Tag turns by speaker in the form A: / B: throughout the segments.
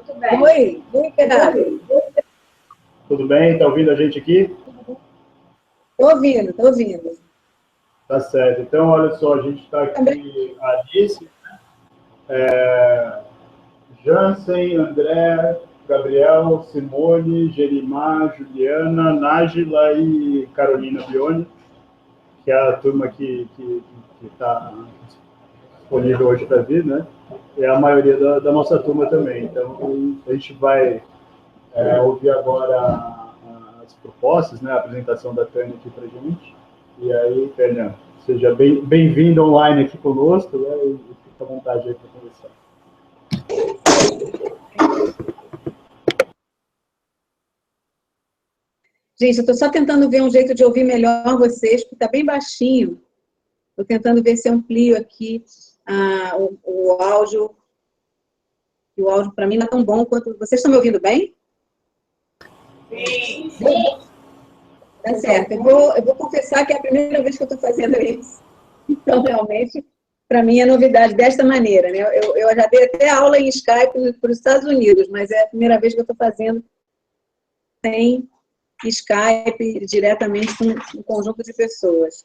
A: Muito bem. Oi, Fernando.
B: Tudo bem? Está ouvindo a gente aqui?
A: Estou ouvindo.
B: Tá certo. Então, olha só, a gente está aqui, a Alice, Jansen, André, Gabriel, Simone, Gerimar, Juliana, Nájila e Carolina Bione, que é a turma que está disponível hoje para vir, né? É a maioria da nossa turma também. Então, a gente vai ouvir agora as propostas, né? A apresentação da Tânia aqui para a gente. E aí, Tânia, seja bem-vinda online aqui conosco, né? E fica à vontade aí para conversar.
A: Gente, eu estou só tentando ver um jeito de ouvir melhor vocês, porque está bem baixinho. Estou tentando ver se amplio aqui o áudio. E o áudio, para mim, não é tão bom quanto... Vocês estão me ouvindo bem?
C: Sim.
A: Tá certo. Eu vou confessar que é a primeira vez que eu estou fazendo isso. Então, realmente, para mim é novidade desta maneira, né? Eu já dei até aula em Skype para os Estados Unidos, mas é a primeira vez que eu estou fazendo sem Skype diretamente com um conjunto de pessoas.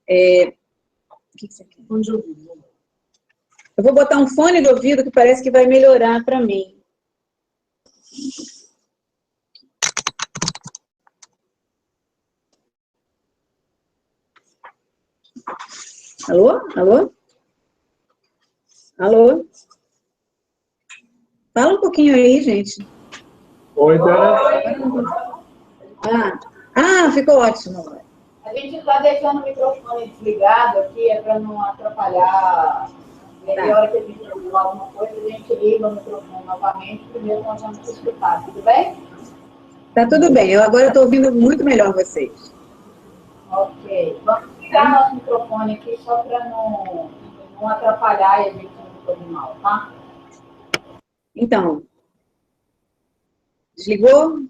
A: O que você quer? Fone de ouvido. Eu vou botar um fone de ouvido que parece que vai melhorar para mim. Alô? Alô? Alô? Fala um pouquinho aí, gente.
B: Oi, Tânia.
A: Ficou ótimo.
C: A gente está deixando o microfone desligado aqui, é para não atrapalhar. E a hora que a gente falar alguma coisa, a gente liga o microfone novamente, primeiro nós vamos te escutar, tudo bem?
A: Tá tudo bem, eu agora estou ouvindo muito melhor vocês.
C: Ok. Vamos ligar nosso microfone aqui só para não atrapalhar e a gente não ouvir mal, tá?
A: Então, desligou?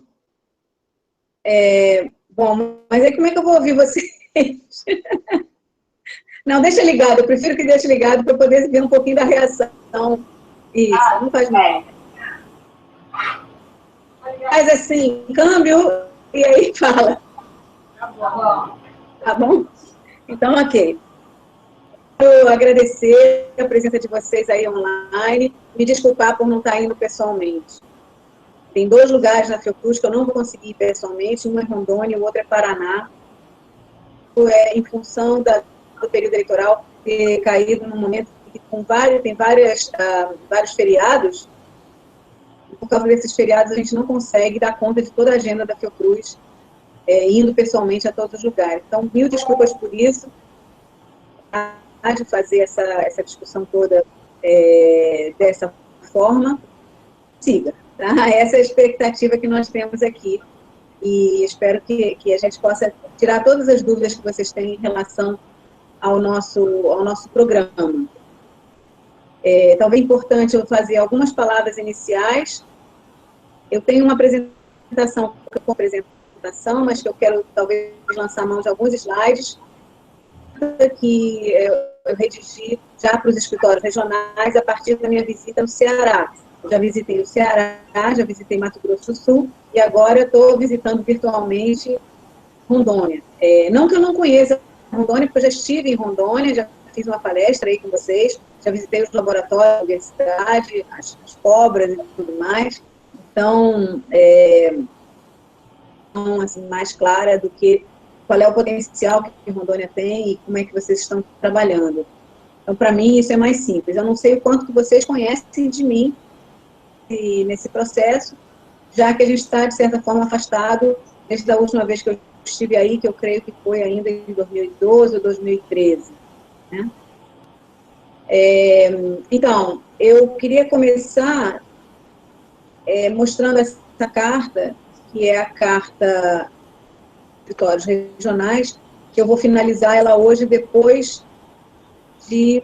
A: Bom, mas aí como é que eu vou ouvir vocês? Não, deixa ligado, eu prefiro que deixe ligado para poder ver um pouquinho da reação. Isso, não faz mal. Faz assim, câmbio, e aí fala.
C: Tá bom.
A: Tá bom? Então, ok. Quero agradecer a presença de vocês aí online, me desculpar por não estar indo pessoalmente. Tem 2 lugares na Fiocruz que eu não vou conseguir ir pessoalmente, um é Rondônia e o outro é Paraná. Em função do período eleitoral ter caído num momento que tem vários feriados, e por causa desses feriados a gente não consegue dar conta de toda a agenda da Fiocruz, indo pessoalmente a todos os lugares. Então, mil desculpas por isso, de fazer essa discussão toda dessa forma, siga. Tá? Essa é a expectativa que nós temos aqui. E espero que a gente possa tirar todas as dúvidas que vocês têm em relação ao nosso programa. Talvez importante eu fazer algumas palavras iniciais. Eu tenho uma apresentação, mas que eu quero talvez lançar mão de alguns slides, que eu redigi já para os escritórios regionais a partir da minha visita no Ceará. Eu já visitei o Ceará, já visitei Mato Grosso do Sul, e agora estou visitando virtualmente Rondônia. Não que eu não conheça Rondônia, porque eu já estive em Rondônia, já fiz uma palestra aí com vocês, já visitei os laboratórios da universidade, as cobras e tudo mais. Então, assim, mais clara do que qual é o potencial que Rondônia tem e como é que vocês estão trabalhando. Então, para mim, isso é mais simples. Eu não sei o quanto que vocês conhecem de mim nesse processo, já que a gente está, de certa forma, afastado desde a última vez que eu estive aí, que eu creio que foi ainda em 2012 ou 2013. Né? Então, eu queria começar mostrando essa carta, que é a carta dos escritórios regionais, que eu vou finalizar ela hoje, depois de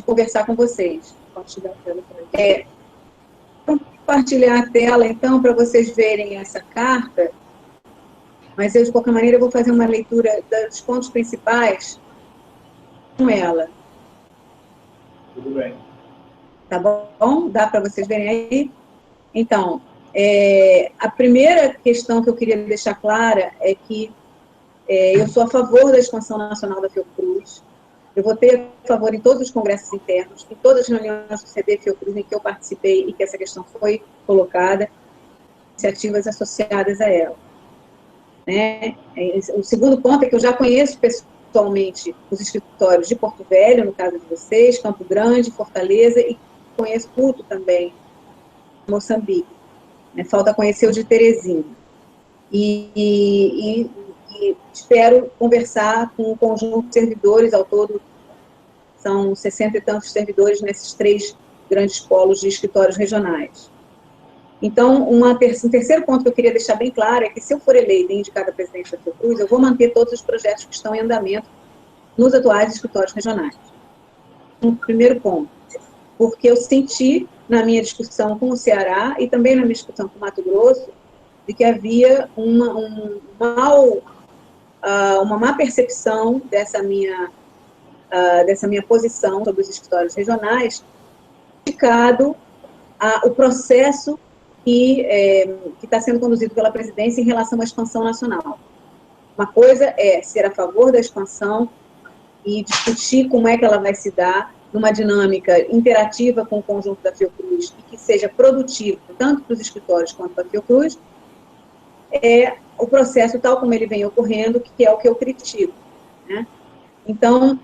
A: conversar com vocês. Compartilhar a tela, então, para vocês verem essa carta, mas eu, de qualquer maneira, vou fazer uma leitura dos pontos principais com ela.
B: Tudo bem.
A: Tá bom? Dá para vocês verem aí? Então, a primeira questão que eu queria deixar clara é que eu sou a favor da expansão nacional da Fiocruz. Eu votei a favor em todos os congressos internos, em todas as reuniões do CD Fiocruz em que eu participei e que essa questão foi colocada, iniciativas associadas a ela. Né? O segundo ponto é que eu já conheço pessoalmente os escritórios de Porto Velho, no caso de vocês, Campo Grande, Fortaleza, e conheço Puto também, Moçambique. Falta conhecer o de Teresina. E espero conversar com um conjunto de servidores, ao todo são 60 e tantos servidores nesses 3 grandes polos de escritórios regionais. Então, um terceiro ponto que eu queria deixar bem claro é que, se eu for eleita e indicada a presidente da Fiocruz, eu vou manter todos os projetos que estão em andamento nos atuais escritórios regionais. Um primeiro ponto, porque eu senti, na minha discussão com o Ceará e também na minha discussão com o Mato Grosso, de que havia uma má percepção dessa minha posição sobre os escritórios regionais, indicado o processo que está sendo conduzido pela presidência em relação à expansão nacional. Uma coisa é ser a favor da expansão e discutir como é que ela vai se dar, numa dinâmica interativa com o conjunto da Fiocruz e que seja produtivo, tanto para os escritórios quanto para a Fiocruz, o processo tal como ele vem ocorrendo, que é o que eu critico. Né? Então,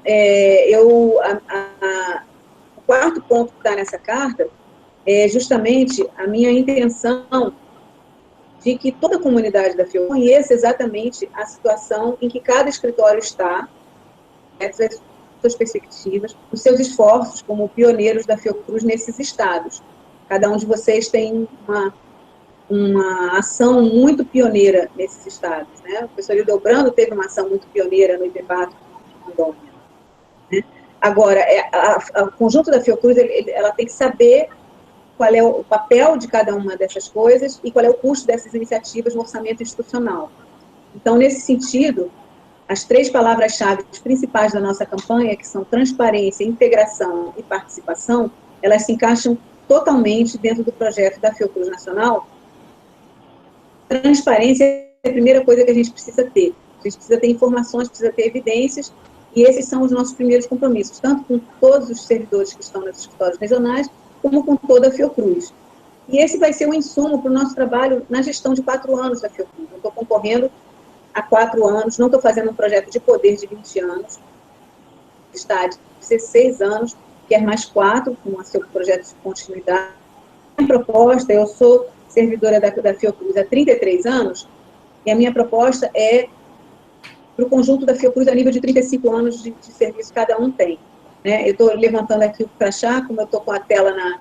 A: o quarto ponto que está nessa carta é justamente a minha intenção de que toda a comunidade da Fiocruz conheça exatamente a situação em que cada escritório está, as suas perspectivas, os seus esforços como pioneiros da Fiocruz nesses estados. Cada um de vocês tem uma ação muito pioneira nesses estados. Né? O professor Hildebrando teve uma ação muito pioneira no IPEPATO, né? Agora, o conjunto da Fiocruz, ela tem que saber qual é o papel de cada uma dessas coisas e qual é o custo dessas iniciativas no orçamento institucional. Então, nesse sentido, as 3 palavras-chave principais da nossa campanha, que são transparência, integração e participação, elas se encaixam totalmente dentro do projeto da Fiocruz Nacional. Transparência é a primeira coisa que a gente precisa ter. A gente precisa ter informações, precisa ter evidências, e esses são os nossos primeiros compromissos, tanto com todos os servidores que estão nos escritórios regionais, como com toda a Fiocruz. E esse vai ser um insumo para o nosso trabalho na gestão de 4 anos da Fiocruz. Eu estou concorrendo há 4 anos, não estou fazendo um projeto de poder de 20 anos, está de 16 anos, quer mais 4, com o seu projeto de continuidade. A minha proposta, eu sou servidora da Fiocruz há 33 anos, e a minha proposta é para o conjunto da Fiocruz a nível de 35 anos de serviço cada um tem. Né? Eu estou levantando aqui o crachá, como eu estou com a tela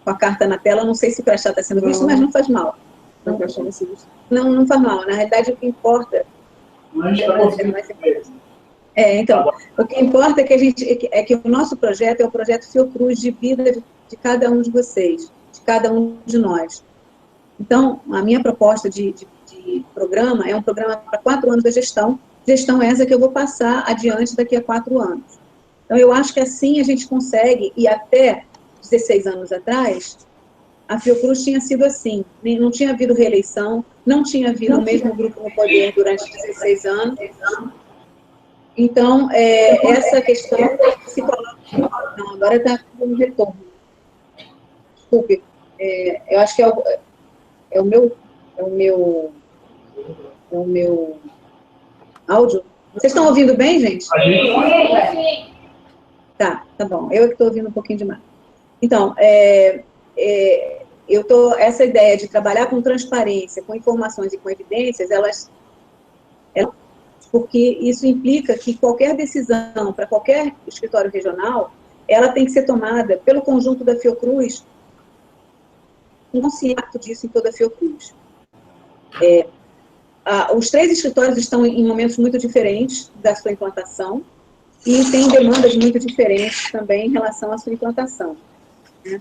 A: com a carta na tela, não sei se o crachá está sendo visto, mas não faz mal. Não faz mal. Na realidade, o que importa... Então, o que importa é que o nosso projeto é o projeto Fiocruz de vida de cada um de vocês, de cada um de nós. Então, a minha proposta de programa é um programa para 4 anos da gestão essa que eu vou passar adiante daqui a 4 anos. Então, eu acho que assim a gente consegue, e até 16 anos atrás, a Fiocruz tinha sido assim, não tinha havido reeleição, não tinha havido o mesmo grupo no poder durante 16 anos. Então, essa questão se coloca... Não, agora está com retorno. Desculpe, eu acho que é o meu áudio. Vocês estão ouvindo bem, gente? Sim. Tá bom. Eu é que estou ouvindo um pouquinho demais. Então, essa ideia de trabalhar com transparência, com informações e com evidências, porque isso implica que qualquer decisão para qualquer escritório regional, ela tem que ser tomada pelo conjunto da Fiocruz, com consciência disso em toda a Fiocruz. Os 3 escritórios estão em momentos muito diferentes da sua implantação e têm demandas muito diferentes também em relação à sua implantação. Né?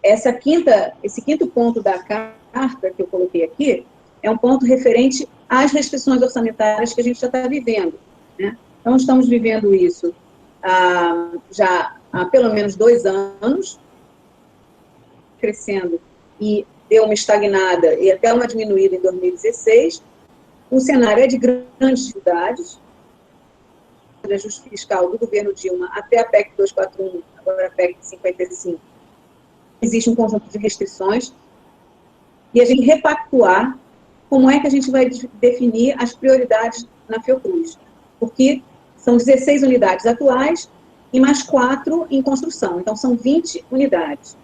A: Esse quinto ponto da carta que eu coloquei aqui é um ponto referente às restrições orçamentárias que a gente já está vivendo. Né? Então, estamos vivendo isso já há pelo menos 2 anos, crescendo e deu uma estagnada e até uma diminuída em 2016. O cenário é de grandes dificuldades. O ajuste fiscal do governo Dilma até a PEC 241, agora a PEC 55, existe um conjunto de restrições e a gente repactuar como é que a gente vai definir as prioridades na Fiocruz, porque são 16 unidades atuais e mais 4 em construção, então são 20 unidades.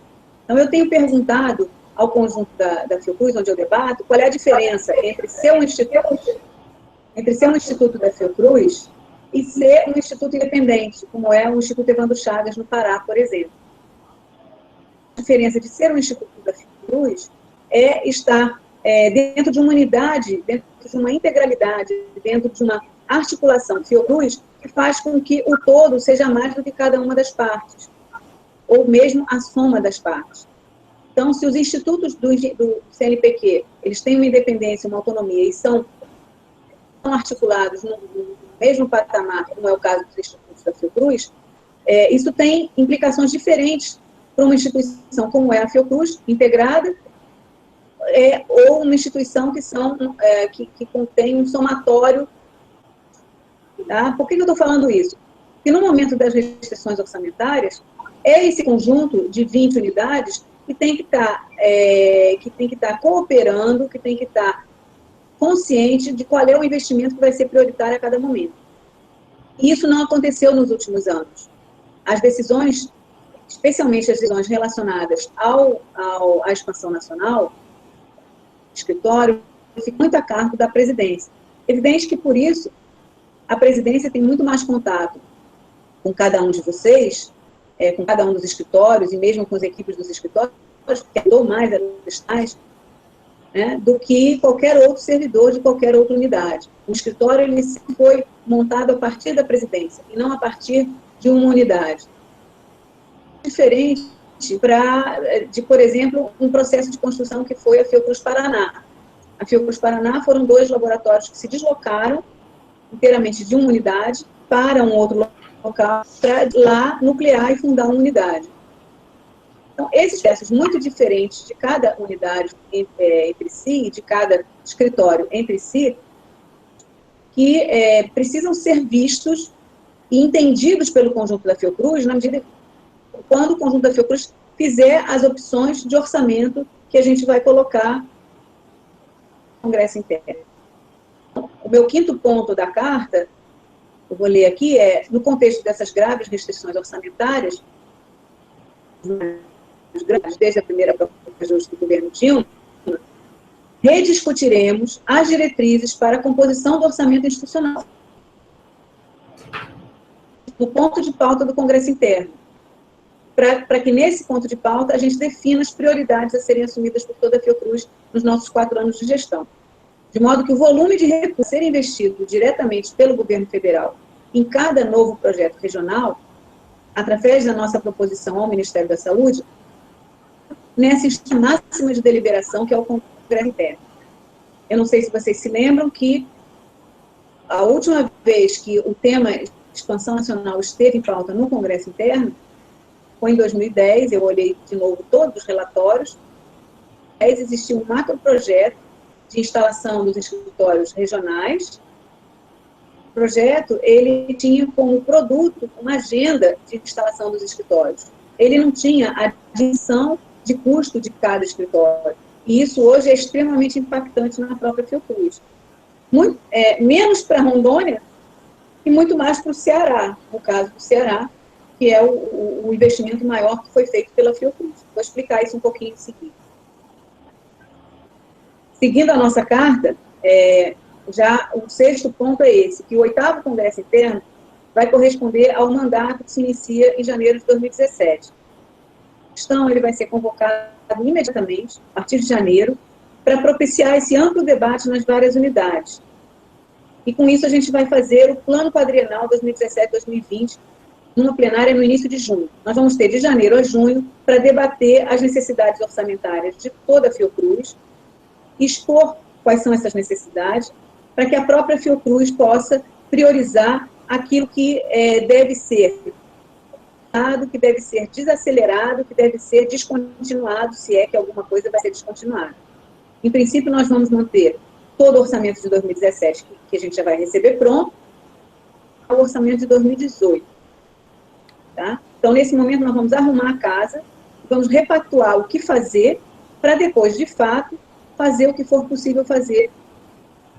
A: Então eu tenho perguntado ao conjunto da Fiocruz, onde eu debato, qual é a diferença entre ser um instituto da Fiocruz e ser um instituto independente, como é o Instituto Evandro Chagas, no Pará, por exemplo. A diferença de ser um instituto da Fiocruz é estar dentro de uma unidade, dentro de uma integralidade, dentro de uma articulação Fiocruz, que faz com que o todo seja mais do que cada uma das partes, ou mesmo a soma das partes. Então, se os institutos do CNPq, eles têm uma independência, uma autonomia, e são articulados no mesmo patamar, como é o caso dos institutos da Fiocruz, isso tem implicações diferentes para uma instituição como é a Fiocruz, integrada, ou uma instituição que contém um somatório. Tá? Por que eu estou falando isso? Porque no momento das restrições orçamentárias, é esse conjunto de 20 unidades que tem que estar cooperando, que tem que estar consciente de qual é o investimento que vai ser prioritário a cada momento. E isso não aconteceu nos últimos anos. As decisões, especialmente as decisões relacionadas à expansão nacional, escritório, fica muito a cargo da presidência. Evidente que, por isso, a presidência tem muito mais contato com cada um de vocês, com cada um dos escritórios, e mesmo com as equipes dos escritórios, que andou mais a listais, do que qualquer outro servidor de qualquer outra unidade. O escritório ele foi montado a partir da presidência, e não a partir de uma unidade. Diferente de, por exemplo, um processo de construção que foi a Fiocruz Paraná. A Fiocruz Paraná foram 2 laboratórios que se deslocaram inteiramente de uma unidade para um outro local, para lá nuclear e fundar uma unidade. Então, esses processos muito diferentes de cada unidade entre si, de cada escritório entre si, que precisam ser vistos e entendidos pelo conjunto da Fiocruz, na medida quando o conjunto da Fiocruz fizer as opções de orçamento que a gente vai colocar no Congresso interno. O meu 5º ponto da carta, eu vou ler aqui, no contexto dessas graves restrições orçamentárias, desde a primeira proposta de ajuste do governo Dilma, rediscutiremos as diretrizes para a composição do orçamento institucional, no ponto de pauta do Congresso interno, para que nesse ponto de pauta a gente defina as prioridades a serem assumidas por toda a Fiocruz nos nossos 4 anos de gestão. De modo que o volume de recursos a ser investido diretamente pelo governo federal em cada novo projeto regional, através da nossa proposição ao Ministério da Saúde, nessa instância máxima de deliberação que é o Congresso interno. Eu não sei se vocês se lembram que a última vez que o tema expansão nacional esteve em pauta no Congresso interno foi em 2010, eu olhei de novo todos os relatórios, existiu um macroprojeto de instalação dos escritórios regionais. O projeto, ele tinha como produto uma agenda de instalação dos escritórios. Ele não tinha a dimensão de custo de cada escritório. E isso hoje é extremamente impactante na própria Fiocruz. Menos para Rondônia e muito mais para o Ceará, no caso do Ceará, que é o investimento maior que foi feito pela Fiocruz. Vou explicar isso um pouquinho em seguida. Seguindo a nossa carta, já o 6º ponto é esse, que o 8º Congresso Interno vai corresponder ao mandato que se inicia em janeiro de 2017. Então, ele vai ser convocado imediatamente, a partir de janeiro, para propiciar esse amplo debate nas várias unidades. E com isso a gente vai fazer o plano quadrienal 2017-2020, numa plenária no início de junho. Nós vamos ter de janeiro a junho para debater as necessidades orçamentárias de toda a Fiocruz, expor quais são essas necessidades, para que a própria Fiocruz possa priorizar aquilo que deve ser que deve ser desacelerado, que deve ser descontinuado, se é que alguma coisa vai ser descontinuada. Em princípio, nós vamos manter todo o orçamento de 2017, que a gente já vai receber pronto, o orçamento de 2018. Tá? Então, nesse momento, nós vamos arrumar a casa, vamos repactuar o que fazer, para depois, de fato, fazer o que for possível fazer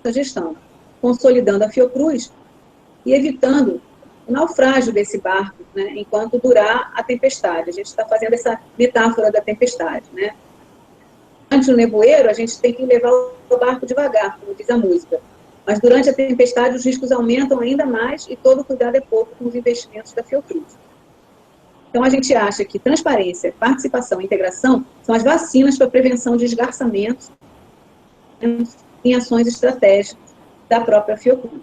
A: na gestão, consolidando a Fiocruz e evitando o naufrágio desse barco, né, enquanto durar a tempestade. A gente está fazendo essa metáfora da tempestade, né? Antes do nevoeiro, a gente tem que levar o barco devagar, como diz a música. Mas durante a tempestade, os riscos aumentam ainda mais e todo cuidado é pouco com os investimentos da Fiocruz. Então, a gente acha que transparência, participação e integração são as vacinas para a prevenção de esgarçamentos em ações estratégicas da própria Fiocruz.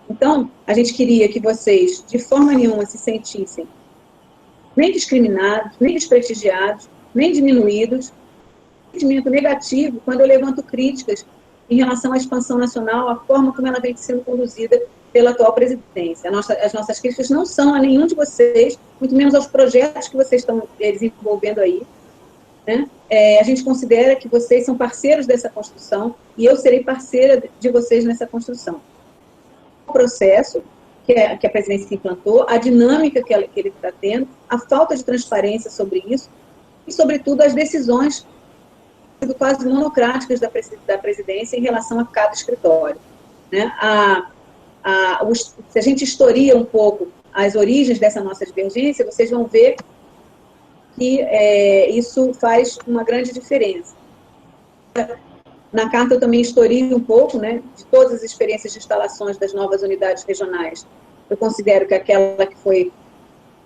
A: Então, a gente queria que vocês, de forma nenhuma, se sentissem nem discriminados, nem desprestigiados, nem diminuídos. Sentimento negativo quando eu levanto críticas em relação à expansão nacional, a forma como ela vem sendo conduzida pela atual presidência. As nossas críticas não são a nenhum de vocês, muito menos aos projetos que vocês estão desenvolvendo aí. Né? A gente considera que vocês são parceiros dessa construção e eu serei parceira de vocês nessa construção. O processo que a presidência implantou, a dinâmica que ele está tendo, a falta de transparência sobre isso e, sobretudo, as decisões quase monocráticas da presidência em relação a cada escritório. Né? Se a gente historia um pouco as origens dessa nossa divergência, vocês vão ver que isso faz uma grande diferença. Na carta eu também historio um pouco, né, de todas as experiências de instalações das novas unidades regionais. Eu considero que aquela que foi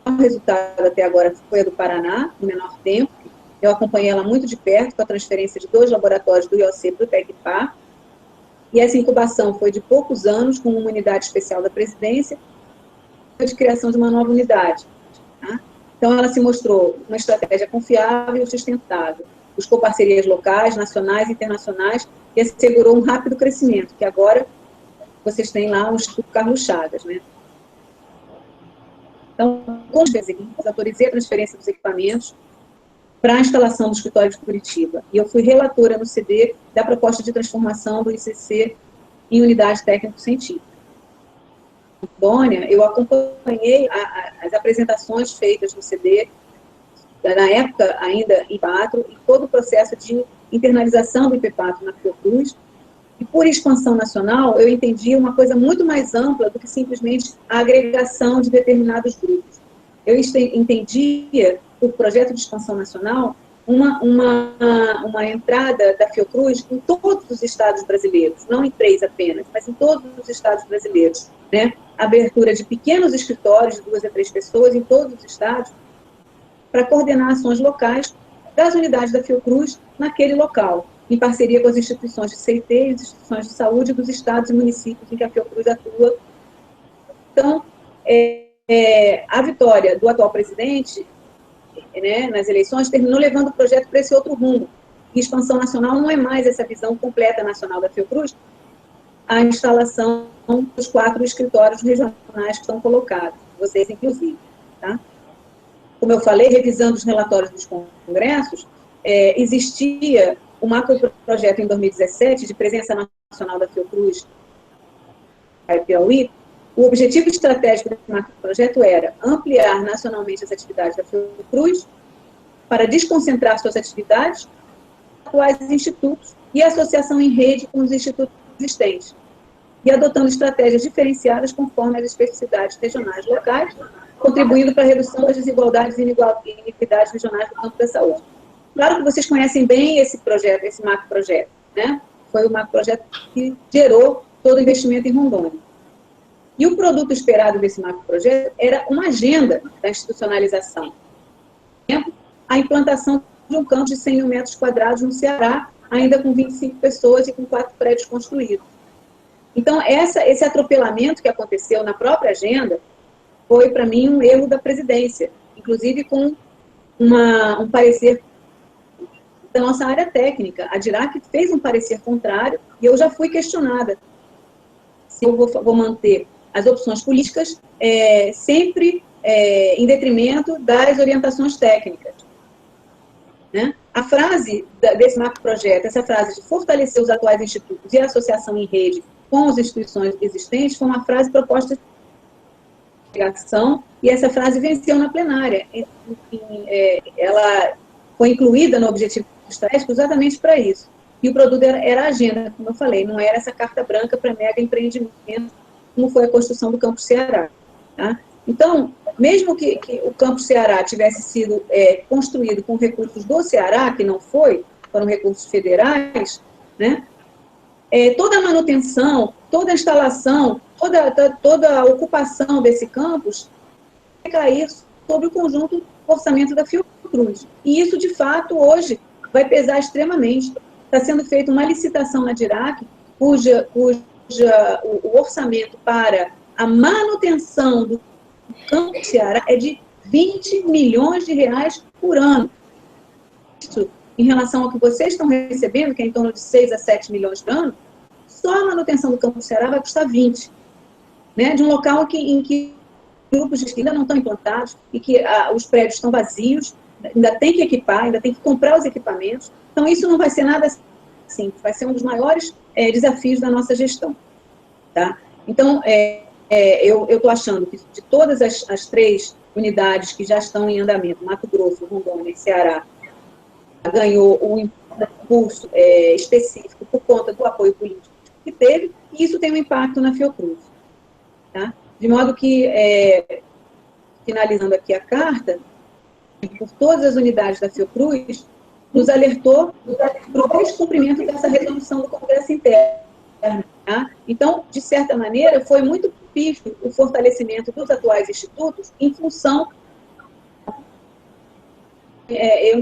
A: o resultado até agora foi a do Paraná, no menor tempo. Eu acompanhei ela muito de perto com a transferência de 2 laboratórios do IOC para o Tecpar. E essa incubação foi de poucos anos, com uma unidade especial da presidência, de criação de uma nova unidade. Tá? Então, ela se mostrou uma estratégia confiável e sustentável. Buscou parcerias locais, nacionais e internacionais e assegurou um rápido crescimento, que agora vocês têm lá o Instituto Carlos Chagas. Né? Então, com os seguintes, autorizei a transferência dos equipamentos para a instalação do escritório de Curitiba. E eu fui relatora no CD da proposta de transformação do ICC em unidade técnico-científica. Em Rondônia, eu acompanhei as apresentações feitas no CD, na época ainda IPATRO, e todo o processo de internalização do IPATRO na Fiocruz. E por expansão nacional, eu entendi uma coisa muito mais ampla do que simplesmente a agregação de determinados grupos. Eu entendia o projeto de expansão nacional uma entrada da Fiocruz em todos os estados brasileiros, não em 3 apenas, mas em todos os estados brasileiros. Né? Abertura de pequenos escritórios de 2 a 3 pessoas em todos os estados para coordenar ações locais das unidades da Fiocruz naquele local, em parceria com as instituições de CIT e as instituições de saúde dos estados e municípios em que a Fiocruz atua. Então, a vitória do atual presidente, né, nas eleições, terminou levando o projeto para esse outro rumo. E expansão nacional não é mais essa visão completa nacional da Fiocruz, a instalação dos 4 escritórios regionais que estão colocados, vocês inclusive. Tá? Como eu falei, revisando os relatórios dos congressos, existia um macroprojeto em 2017 de presença nacional da Fiocruz no Piauí. O objetivo estratégico desse macroprojeto era ampliar nacionalmente as atividades da Fiocruz para desconcentrar suas atividades atuais institutos e associação em rede com os institutos existentes, e adotando estratégias diferenciadas conforme as especificidades regionais locais, contribuindo para a redução das desigualdades e iniquidades regionais no campo da saúde. Claro que vocês conhecem bem esse projeto, esse macroprojeto, né? Foi o macroprojeto que gerou todo o investimento em Rondônia. E o produto esperado desse macroprojeto era uma agenda da institucionalização. Por exemplo, a implantação de um campo de 100 mil metros quadrados no Ceará, ainda com 25 pessoas e com 4 prédios construídos. Então, esse atropelamento que aconteceu na própria agenda foi, para mim, um erro da presidência, inclusive com um parecer da nossa área técnica. A DIRAC fez um parecer contrário e eu já fui questionada se eu vou manter as opções políticas sempre em detrimento das orientações técnicas. Né? A frase desse macroprojeto, essa frase de fortalecer os atuais institutos e a associação em rede com as instituições existentes, foi uma frase proposta de investigação, e essa frase venceu na plenária. Ela foi incluída no objetivo estratégico exatamente para isso. E o produto era a agenda, como eu falei, não era essa carta branca para mega empreendimento, como foi a construção do Campus Ceará. Tá? Então, mesmo que o Campus Ceará tivesse sido construído com recursos do Ceará, que não foi, foram recursos federais, né? Toda a manutenção, toda a instalação, toda a ocupação desse campus vai cair sobre o conjunto do orçamento da Fiocruz. E isso, de fato, hoje vai pesar extremamente. Está sendo feita uma licitação na DIRAC, o orçamento para a manutenção do Campus Ceará é de 20 milhões de reais por ano. Isso, em relação ao que vocês estão recebendo, que é em torno de 6 a 7 milhões por ano, só a manutenção do Campus Ceará vai custar 20. Né? De um local em que grupos de esquerda não estão implantados e que os prédios estão vazios, ainda tem que equipar, ainda tem que comprar os equipamentos. Então, isso não vai ser nada simples, vai ser um dos maiores desafios da nossa gestão. Tá? Então, eu estou achando que de todas as 3 unidades que já estão em andamento, Mato Grosso, Rondônia e Ceará, ganhou um impulso específico por conta do apoio político que teve, e isso tem um impacto na Fiocruz. Tá? De modo que, finalizando aqui a carta, por todas as unidades da Fiocruz, nos alertou para o descumprimento dessa resolução do Congresso interno. Tá? Então, de certa maneira, foi muito pífio o fortalecimento dos atuais institutos em função...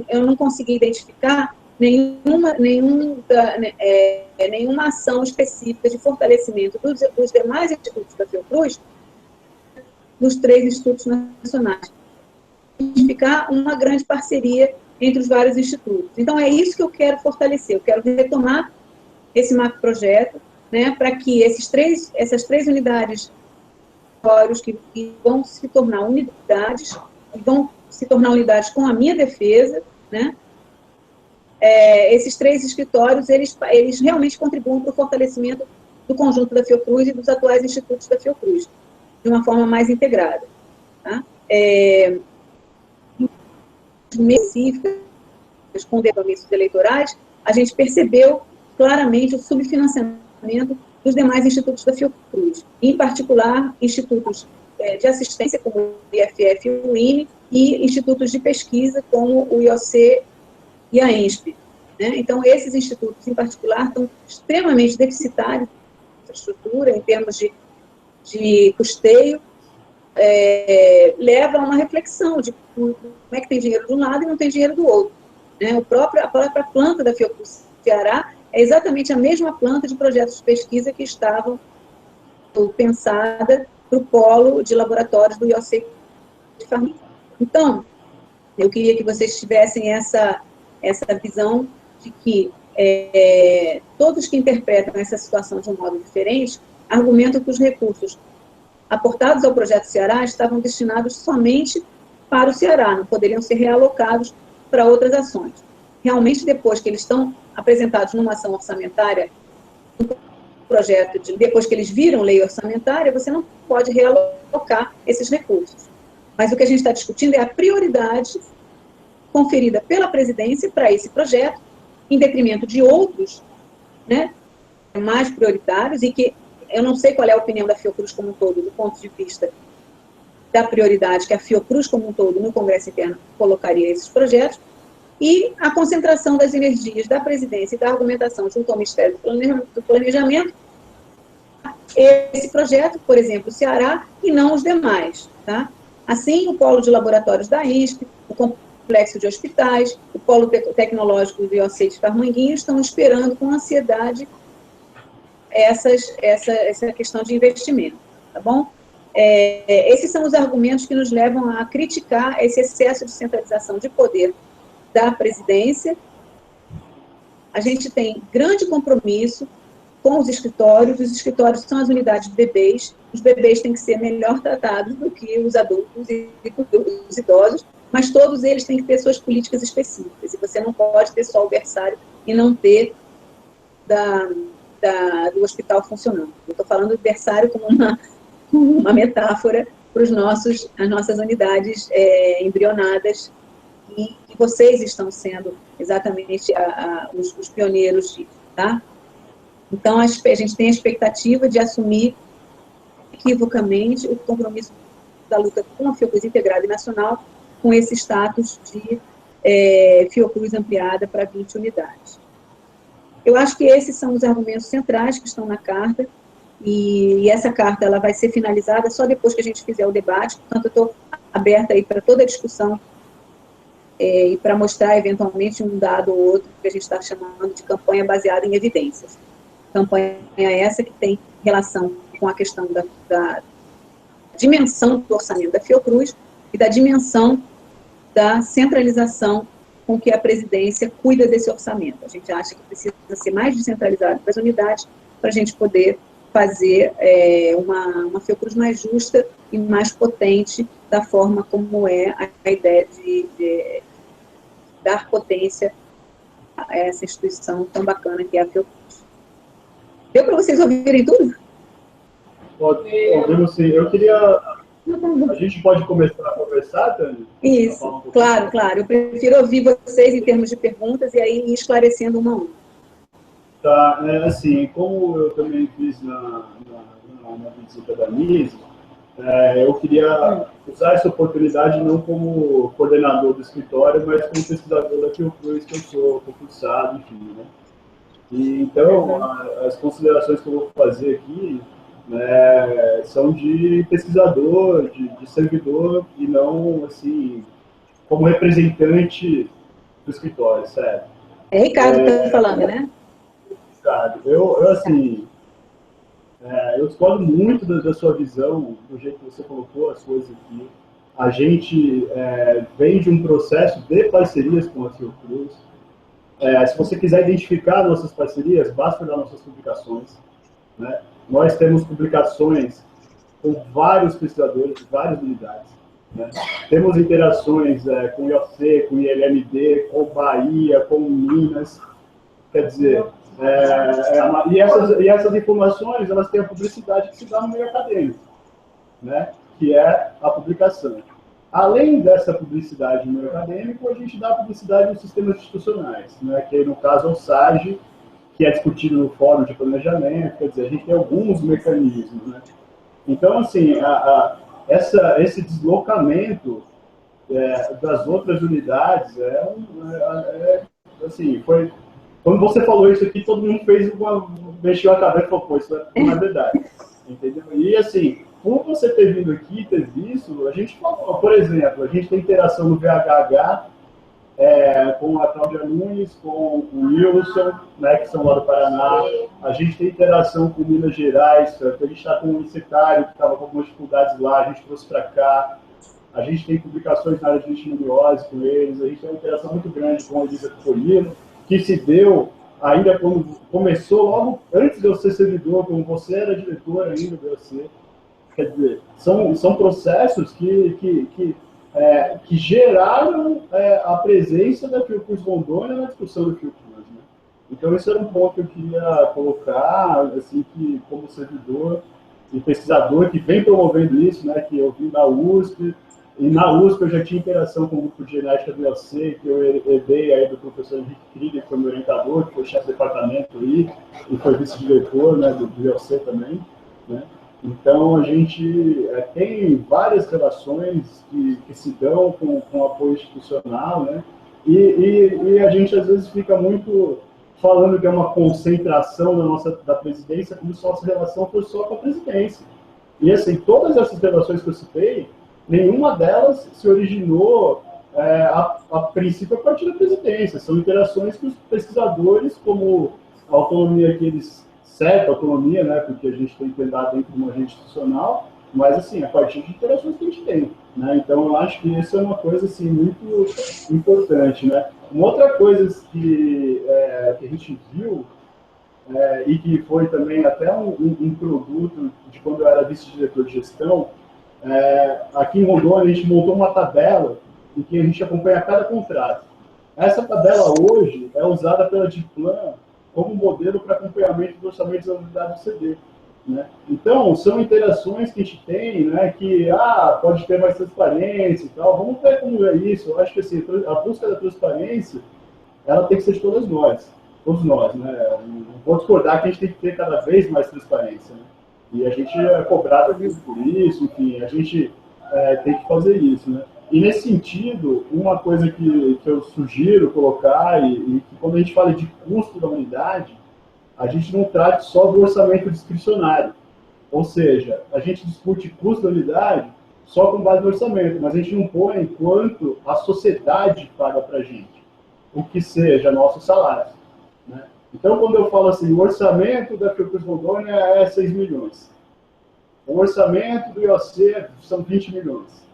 A: eu não consegui identificar nenhuma ação específica de fortalecimento dos demais institutos da Fiocruz nos 3 institutos nacionais. Identificar uma grande parceria entre os vários institutos. Então, é isso que eu quero fortalecer. Eu quero retomar esse macroprojeto, né, para que essas três unidades que vão se tornar unidades, vão se tornar unidades com a minha defesa, né, esses 3 escritórios, eles realmente contribuem para o fortalecimento do conjunto da Fiocruz e dos atuais institutos da Fiocruz, de uma forma mais integrada. Tá? Específicas, com compromissos eleitorais, a gente percebeu claramente o subfinanciamento dos demais institutos da Fiocruz, em particular institutos de assistência, como o IFF e o INE, e institutos de pesquisa, como o IOC e a ENSP. Né? Então, esses institutos, em particular, estão extremamente deficitários na infraestrutura, em termos de custeio, leva a uma reflexão de como é que tem dinheiro de um lado e não tem dinheiro do outro. Né? A própria planta da Fiocruz Ceará é exatamente a mesma planta de projetos de pesquisa que estavam pensada para o polo de laboratórios do IOC de Farming. Então, eu queria que vocês tivessem essa visão de que todos que interpretam essa situação de um modo diferente argumentam que os recursos aportados ao projeto Ceará estavam destinados somente para o Ceará, não poderiam ser realocados para outras ações. Realmente, depois que eles estão apresentados numa ação orçamentária, um projeto, depois que eles viram lei orçamentária, você não pode realocar esses recursos. Mas o que a gente está discutindo é a prioridade conferida pela presidência para esse projeto, em detrimento de outros, né, mais prioritários, e que eu não sei qual é a opinião da Fiocruz como um todo, do ponto de vista da prioridade que a Fiocruz como um todo, no Congresso interno, colocaria esses projetos, e a concentração das energias da presidência e da argumentação junto ao Ministério do Planejamento, esse projeto, por exemplo, o Ceará, e não os demais. Tá? Assim, o polo de laboratórios da INSP, o complexo de hospitais, o polo tecnológico do IOC de Carmanguinhos estão esperando com ansiedade essa questão de investimento, tá bom? Esses são os argumentos que nos levam a criticar esse excesso de centralização de poder da presidência. A gente tem grande compromisso com os escritórios são as unidades de bebês, os bebês têm que ser melhor tratados do que os adultos e os idosos, mas todos eles têm que ter suas políticas específicas, e você não pode ter só o berçário e não ter do hospital funcionando. Eu estou falando do berçário como uma metáfora para as nossas unidades embrionadas, e vocês estão sendo exatamente os pioneiros disso, tá? Então, a gente tem a expectativa de assumir equivocamente o compromisso da luta com a Fiocruz integrada e nacional, com esse status de Fiocruz ampliada para 20 unidades. Eu acho que esses são os argumentos centrais que estão na carta, e essa carta ela vai ser finalizada só depois que a gente fizer o debate, portanto, eu estou aberta aí para toda a discussão e para mostrar, eventualmente, um dado ou outro que a gente está chamando de campanha baseada em evidências. Campanha essa que tem relação com a questão da dimensão do orçamento da Fiocruz e da dimensão da centralização com que a presidência cuida desse orçamento. A gente acha que precisa ser mais descentralizado para as unidades, para a gente poder fazer uma Fiocruz mais justa e mais potente, da forma como é a ideia de dar potência a essa instituição tão bacana que é a Fiocruz. Deu para vocês ouvirem tudo?
B: Ouvimos sim. Eu queria... A gente pode começar a conversar, Tânia?
A: Isso, claro. Eu prefiro ouvir vocês em termos de perguntas e aí ir esclarecendo uma a uma.
B: Tá, assim, como eu também fiz na visita da Nise, eu queria usar essa oportunidade não como coordenador do escritório, mas como pesquisador da Fiocruz, que eu sou concursado, enfim, né? E, então, as considerações que eu vou fazer aqui, né, são de pesquisador, de servidor, e não, assim, como representante do escritório, sério.
A: É Ricardo que está falando, né?
B: Ricardo, eu assim, eu discordo muito da sua visão, do jeito que você colocou as coisas aqui. A gente vem de um processo de parcerias com a Fiocruz. Se você quiser identificar nossas parcerias, basta olhar nossas publicações, né? Nós temos publicações com vários pesquisadores de várias unidades, né? Temos interações com o IOC, com o ILMD, com Bahia, com Minas. Quer dizer, e essas informações, elas têm a publicidade que se dá no meio acadêmico, né? Que é a publicação. Além dessa publicidade no meio acadêmico, a gente dá publicidade nos sistemas institucionais, né? Que no caso é o SAGE, que é discutido no Fórum de Planejamento. Quer dizer, a gente tem alguns mecanismos, né? Então, assim, esse deslocamento das outras unidades assim, foi... Quando você falou isso aqui, todo mundo mexeu a cabeça e falou, pô, isso não é verdade. Entendeu? E, assim, por você ter vindo aqui, ter visto, a gente falou, por exemplo, a gente tem interação no VHH, com a Cláudia Nunes, com o Wilson, né, que são lá do Paraná. A gente tem interação com Minas Gerais, a gente está com um universitário que estava com algumas dificuldades lá, a gente trouxe para cá. A gente tem publicações na área de leishmaniose com eles, a gente tem uma interação muito grande com a Elisa Colino, que se deu ainda quando começou, logo antes de eu ser servidor, como você era diretor ainda do IOC. Quer dizer, são processos que geraram a presença da Fiocruz Rondônia na discussão do Fiocruz, né? Então, esse era um ponto que eu queria colocar, assim, que como servidor e pesquisador que vem promovendo isso, né, que eu vim da USP, e na USP eu já tinha interação com o grupo de genética do IOC, que eu herdei aí do professor Henrique Krieger, que foi meu orientador, que foi chefe de departamento aí, e foi vice-diretor, né, do IOC também, né? Então, a gente tem várias relações que se dão com apoio institucional, né? E a gente, às vezes, fica muito falando que é uma concentração da presidência, como se nossa relação fosse só com a presidência. E, assim, todas essas relações que eu citei, nenhuma delas se originou, a princípio, a partir da presidência. São interações que os pesquisadores, como a autonomia que eles... certa autonomia, né, porque a gente tem que andar dentro de uma agente institucional, mas, assim, a partir de interações que a gente tem, né? Então, eu acho que isso é uma coisa, assim, muito importante, né? Uma outra coisa que a gente viu e que foi também até um produto de quando eu era vice-diretor de gestão, aqui em Rondônia a gente montou uma tabela em que a gente acompanha cada contrato. Essa tabela hoje é usada pela Diplan como modelo para acompanhamento do orçamento da unidade do CD. Né? Então, são interações que a gente tem, né, que pode ter mais transparência e tal. Vamos ver como é isso. Eu acho que assim, a busca da transparência ela tem que ser de todos nós. Né? Não vou discordar que a gente tem que ter cada vez mais transparência. Né? E a gente é cobrado por isso, enfim, a gente tem que fazer isso. Né? E nesse sentido, uma coisa que eu sugiro colocar, e que quando a gente fala de custo da unidade, a gente não trata só do orçamento discricionário. Ou seja, a gente discute custo da unidade só com base no orçamento, mas a gente não põe quanto a sociedade paga para a gente, o que seja nosso salário. Né? Então, quando eu falo assim, o orçamento da Fiocruz Rondônia é 6 milhões. O orçamento do IOC são 20 milhões.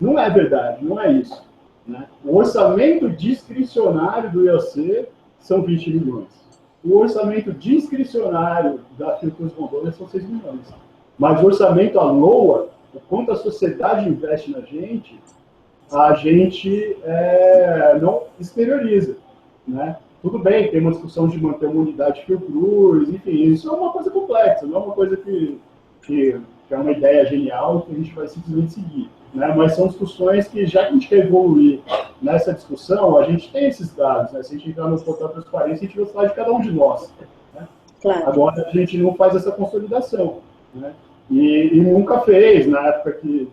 B: Não é verdade, não é isso. Né? O orçamento discricionário do IOC são 20 milhões. O orçamento discricionário da Fiocruz Rondônia são 6 milhões. Mas o orçamento à LOA, o quanto a sociedade investe na gente, a gente não exterioriza. Né? Tudo bem, tem uma discussão de manter uma unidade Fiocruz, enfim, isso é uma coisa complexa, não é uma coisa que é uma ideia genial que a gente vai simplesmente seguir. Né? Mas são discussões que, já que a gente quer evoluir nessa discussão, a gente tem esses dados. Né? Se a gente entrar no portal de transparência, a gente vai falar de cada um de nós. Né? Claro. Agora, a gente não faz essa consolidação. Né? E nunca fez, na época que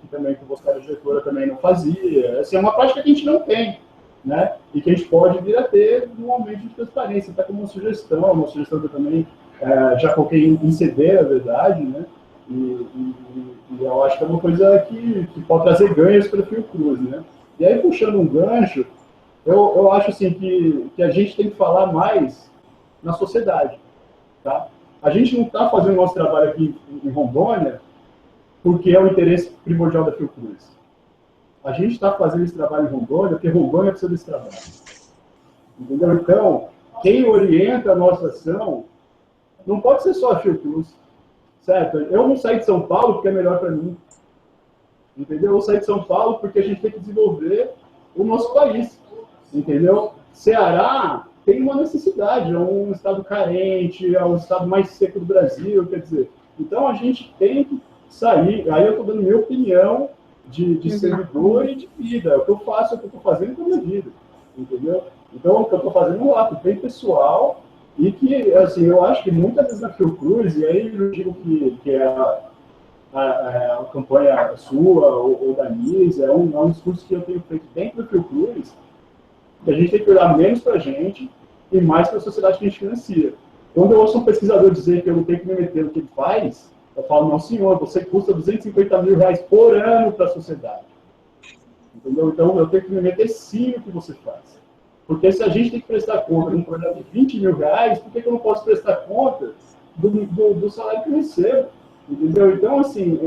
B: você era diretora, também não fazia. Assim, é uma prática que a gente não tem. Né? E que a gente pode vir a ter no aumento de transparência, até como uma sugestão que eu também já coloquei em CD, na verdade, né? E eu acho que é uma coisa que pode trazer ganhos para a Fiocruz, né? E aí, puxando um gancho, eu acho assim que a gente tem que falar mais na sociedade, tá? A gente não está fazendo o nosso trabalho aqui em Rondônia porque é o interesse primordial da Fiocruz. A gente está fazendo esse trabalho em Rondônia porque Rondônia precisa desse trabalho. Entendeu? Então, quem orienta a nossa ação não pode ser só a Fiocruz. Certo? Eu não saí de São Paulo porque é melhor para mim. Entendeu? Eu saí de São Paulo porque a gente tem que desenvolver o nosso país. Entendeu? Ceará tem uma necessidade, é um estado carente, é o estado mais seco do Brasil, quer dizer. Então a gente tem que sair. Aí eu estou dando minha opinião de servidor e de vida. O que eu faço, o que eu estou fazendo com a minha vida. Entendeu? Então o que eu estou fazendo é um ato bem pessoal. E que, assim, eu acho que muitas vezes na Fiocruz, e aí eu digo que é a campanha sua ou da Nisa, é um discurso que eu tenho feito dentro da Fiocruz, que a gente tem que olhar menos para a gente e mais para a sociedade que a gente financia. Quando eu ouço um pesquisador dizer que eu não tenho que me meter no que ele faz, eu falo, não senhor, você custa R$250 mil por ano para a sociedade. Entendeu? Então eu tenho que me meter sim no que você faz. Porque se a gente tem que prestar conta de um projeto de R$20 mil, por que eu não posso prestar conta do salário que eu recebo? Entendeu? Então, assim,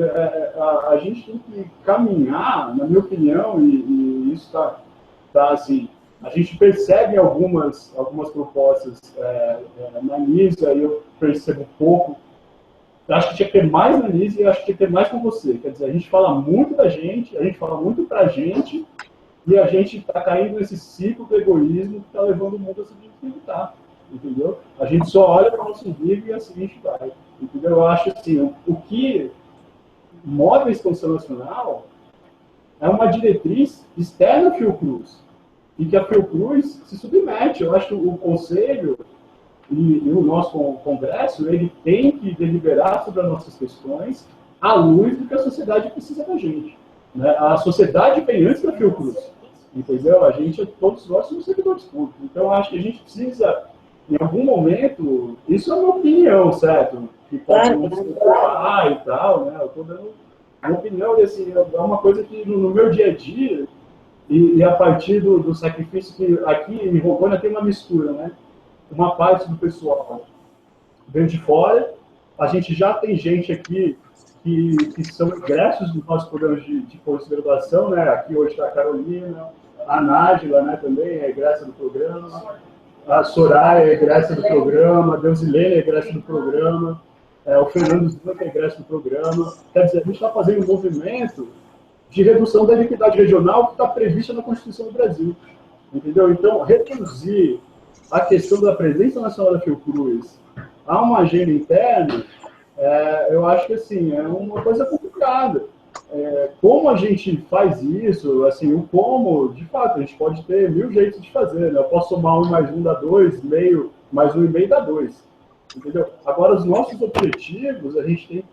B: a gente tem que caminhar, na minha opinião, e isso tá assim, a gente percebe algumas propostas na NISA, e eu percebo pouco. Eu acho que tinha que ter mais na NISA e eu acho que tinha que ter mais com você. Quer dizer, a gente fala muito da gente, a gente fala muito pra gente, e a gente está caindo nesse ciclo do egoísmo que está levando o mundo a se desligar, entendeu? A gente só olha para o nosso umbigo e assim a gente vai, entendeu? Eu acho assim, o que move a expansão nacional é uma diretriz externa à Fiocruz, e que a Fiocruz se submete. Eu acho que o Conselho e o nosso Congresso, ele tem que deliberar sobre as nossas questões à luz do que a sociedade precisa da gente. Né? A sociedade vem antes da Fiocruz, entendeu? Todos nós somos servidores públicos. Então, eu acho que a gente precisa, em algum momento, isso é uma opinião, certo? Que pode falar e tal, né? Eu estou dando uma opinião, e assim, é uma coisa que no meu dia a dia, e a partir do sacrifício que aqui em Rondônia tem uma mistura, né? Uma parte do pessoal vem de fora, a gente já tem gente aqui que são ingressos dos nossos programas de pós-graduação, né? Aqui hoje está a Carolina, a Nájila, né, também é egressa do programa, a Soraya é egressa do programa, a Deusilene é egressa do programa, o Fernando Zima é egressa do programa. Quer dizer, a gente está fazendo um movimento de redução da iniquidade regional que está prevista na Constituição do Brasil. Entendeu? Então, reduzir a questão da presença nacional da Fiocruz a uma agenda interna, eu acho que assim, é uma coisa complicada. Como a gente faz isso, assim, o como, de fato, a gente pode ter 1000 jeitos de fazer, né? Eu posso somar 1 mais 1 dá 2, meio mais 1,5 dá 2. Entendeu? Agora, os nossos objetivos, a gente tem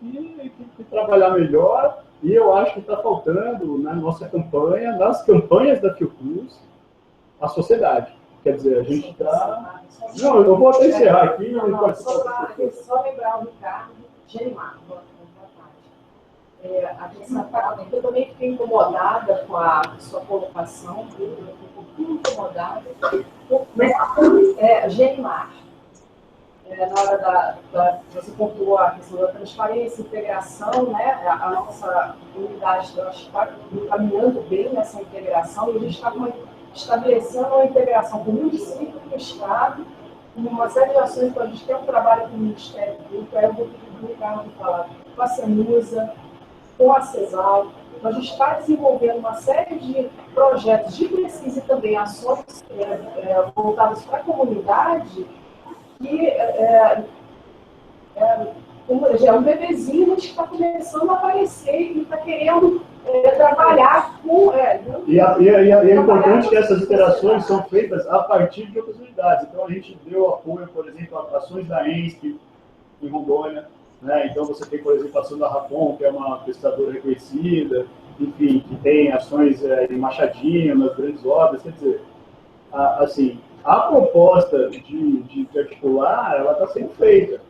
B: que trabalhar melhor, e eu acho que está faltando na nossa campanha, nas campanhas da Fiocruz, a sociedade. Quer dizer, a gente está... Não, eu vou até encerrar aqui.
C: Só lembrar o Ricardo Gerimar. A questão eu também fiquei incomodada com a sua colocação, eu fiquei um pouquinho incomodada. Gerimar. Na hora você pontuou a questão da transparência, integração, né? A nossa unidade está caminhando bem nessa integração, e a gente está estabelecendo uma integração com o município, com o Estado, com uma série de ações. Então, a gente tem um trabalho com o Ministério Público, aí eu vou pedir para o Ricardo falar, com a CEMUSA, com a CESAL. Então, a gente está desenvolvendo uma série de projetos de pesquisa e também ações voltadas para a comunidade, que é um bebezinho que está começando a aparecer e está querendo trabalhar com...
B: E é importante que essas interações são feitas a partir de outras unidades. Então, a gente deu apoio, por exemplo, a ações da ENSP em Rondônia, né? Então, você tem, por exemplo, a ação da Rapom, que é uma pesquisadora reconhecida, enfim, que tem ações em Machadinho, nas grandes obras. Quer dizer, assim, a proposta de articular, ela está sendo feita.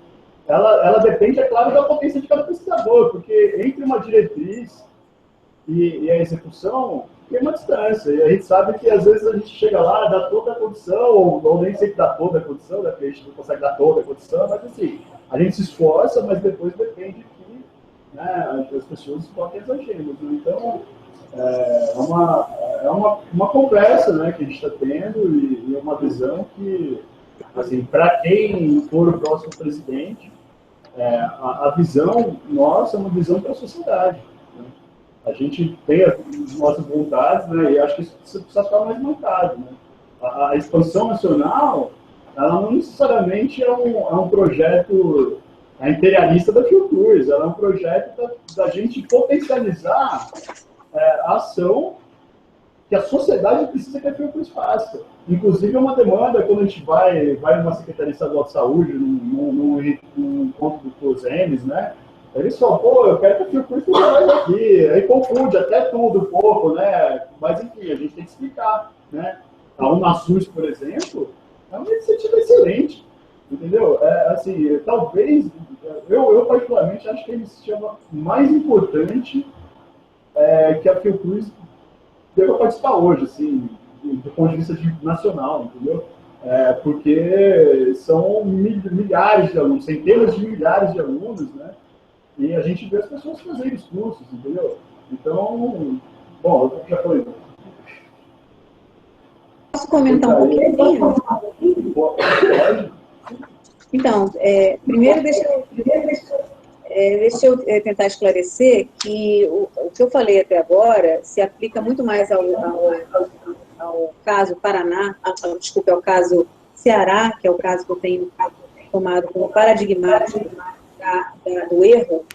B: Ela depende, é claro, da potência de cada pesquisador, porque entre uma diretriz e a execução tem uma distância. E a gente sabe que, às vezes, a gente chega lá, dá toda a condição, ou nem sempre dá toda a condição, né, porque a gente não consegue dar toda a condição, mas, assim, a gente se esforça, mas depois depende que, né, as pessoas botem as agendas. Então, é uma conversa, né, que a gente está tendo, e é uma visão que, assim, para quem for o próximo presidente, a visão nossa é uma visão para a sociedade. Né? A gente tem as nossas vontades, né, e acho que isso precisa estar mais marcado. Né? A expansão nacional, ela não necessariamente é um projeto imperialista da Fiocruz, ela é um projeto da gente potencializar a ação que a sociedade precisa que a Fiocruz faça. Inclusive, é uma demanda, quando a gente vai numa Secretaria Estadual de Saúde, num encontro do COSEMES, né? Eles falam, pô, eu quero que a Fiocruz esteja mais aqui. Aí confunde até tudo um pouco, né? Mas, enfim, a gente tem que explicar, né? A UNASUS, por exemplo, é uma iniciativa excelente, entendeu? Assim, talvez, eu particularmente acho que é a iniciativa mais importante que a Fiocruz deva participar hoje, assim, do ponto de vista nacional, entendeu? Porque são milhares de alunos, centenas de milhares de alunos, né? E a gente vê as pessoas fazendo os cursos, entendeu? Então, bom, eu já falei.
A: Posso comentar um pouquinho? Então, primeiro deixa eu tentar esclarecer que o que eu falei até agora se aplica muito mais ao caso Paraná, desculpa, ao caso Ceará, que é o caso que eu tenho tomado como paradigmático do erro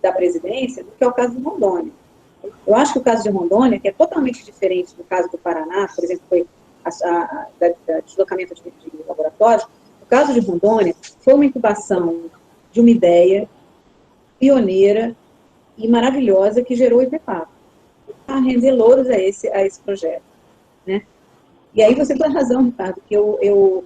A: da presidência, do que é o caso de Rondônia. Eu acho que o caso de Rondônia, que é totalmente diferente do caso do Paraná, por exemplo, foi da deslocamento de laboratórios, o caso de Rondônia foi uma incubação de uma ideia pioneira e maravilhosa que gerou o IPPAP. A render louros a esse projeto. Né? E aí você tem razão, Ricardo, que eu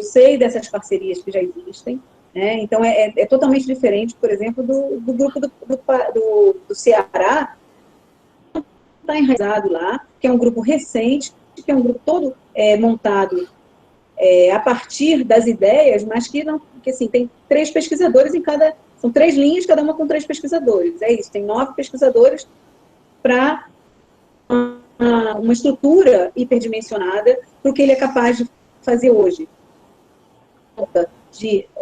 A: sei dessas parcerias que já existem, né? Então é totalmente diferente, por exemplo, do grupo do Ceará, que está enraizado lá, que é um grupo recente, que é um grupo todo montado a partir das ideias, mas que assim, tem 3 pesquisadores em cada... São 3 linhas, cada uma com 3 pesquisadores. É isso, tem 9 pesquisadores para uma estrutura hiperdimensionada para o que ele é capaz fazer hoje,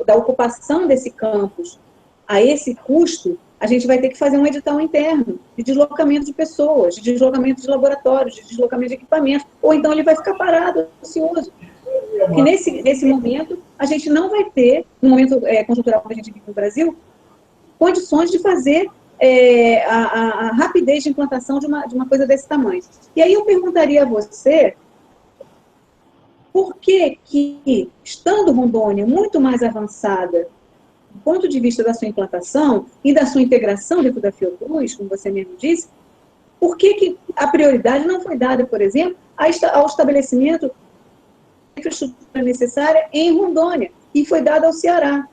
A: da ocupação desse campus a esse custo, a gente vai ter que fazer um edital interno de deslocamento de pessoas, de deslocamento de laboratórios, de deslocamento de equipamentos, ou então ele vai ficar parado, ocioso. Porque nesse momento, a gente não vai ter, no momento conjuntural que a gente vive no Brasil, condições de fazer a rapidez de implantação de uma coisa desse tamanho. E aí eu perguntaria a você, por que, estando Rondônia muito mais avançada do ponto de vista da sua implantação e da sua integração dentro da Fiocruz, como você mesmo disse, por que a prioridade não foi dada, por exemplo, ao estabelecimento da infraestrutura necessária em Rondônia e foi dada ao Ceará?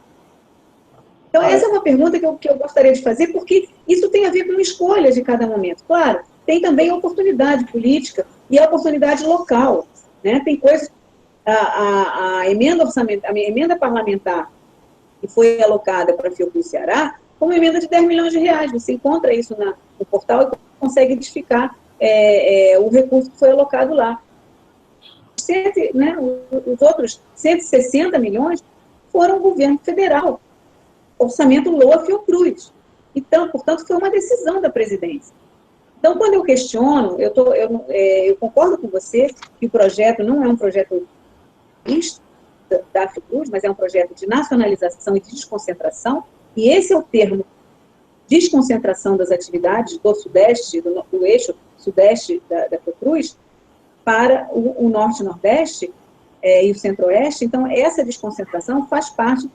A: Então, essa é uma pergunta que eu gostaria de fazer, porque isso tem a ver com escolhas de cada momento. Claro, tem também a oportunidade política e a oportunidade local, né? Tem coisas... A emenda parlamentar que foi alocada para a Fiocruz Ceará, como emenda de 10 milhões de reais. Você encontra isso no portal e consegue identificar o recurso que foi alocado lá. Os outros 160 milhões foram o governo federal, orçamento LOA Fiocruz. Então, portanto, foi uma decisão da presidência. Então, quando eu questiono, eu concordo com você que o projeto não é um projeto da Fiocruz, mas é um projeto de nacionalização e de desconcentração, e esse é o termo, desconcentração das atividades do Sudeste, do eixo Sudeste da Fiocruz, para o Norte e Nordeste e o Centro-Oeste. Então, essa desconcentração faz parte.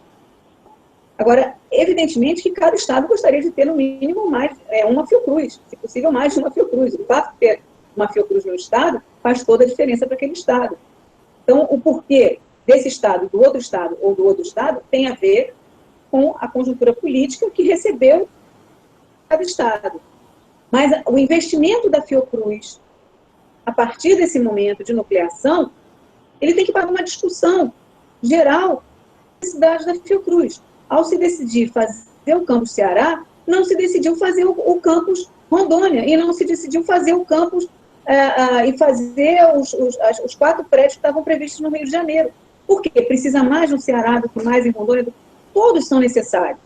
A: Agora, evidentemente que cada estado gostaria de ter, no mínimo, mais uma Fiocruz, se possível, mais de uma Fiocruz. O fato de ter uma Fiocruz no estado faz toda a diferença para aquele estado. Então, o porquê desse estado, do outro estado ou do outro estado, tem a ver com a conjuntura política que recebeu cada estado. Mas o investimento da Fiocruz, a partir desse momento de nucleação, ele tem que pagar uma discussão geral das necessidades da Fiocruz. Ao se decidir fazer o campus Ceará, não se decidiu fazer o campus Rondônia, e não se decidiu fazer o campus e fazer os 4 prédios que estavam previstos no Rio de Janeiro. Por quê? Precisa mais no Ceará do que mais em Rondônia? Todos são necessários.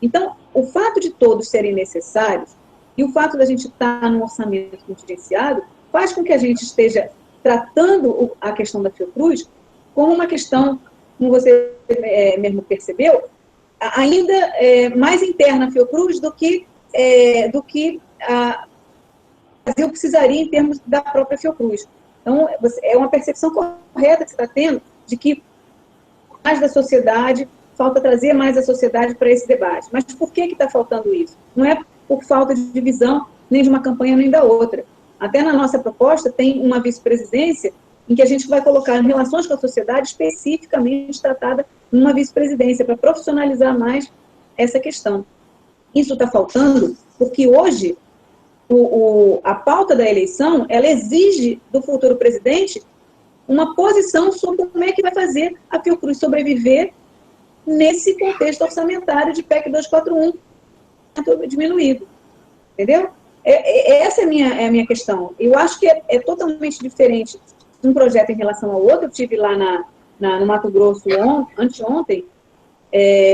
A: Então, o fato de todos serem necessários e o fato da gente estar num orçamento contingenciado faz com que a gente esteja tratando a questão da Fiocruz como uma questão, como você mesmo percebeu, ainda mais interna à Fiocruz do que o Brasil precisaria em termos da própria Fiocruz. Então, é uma percepção correta que você está tendo de que mais da sociedade, falta trazer mais a sociedade para esse debate. Mas por que está faltando isso? Não é por falta de visão, nem de uma campanha, nem da outra. Até na nossa proposta tem uma vice-presidência em que a gente vai colocar relações com a sociedade especificamente tratada numa vice-presidência, para profissionalizar mais essa questão. Isso está faltando porque hoje a pauta da eleição, ela exige do futuro presidente uma posição sobre como é que vai fazer a Fiocruz sobreviver nesse contexto orçamentário de PEC 241 diminuído. Entendeu? Essa é a minha questão. Eu acho que é totalmente diferente um projeto em relação ao outro. Eu estive lá no Mato Grosso anteontem,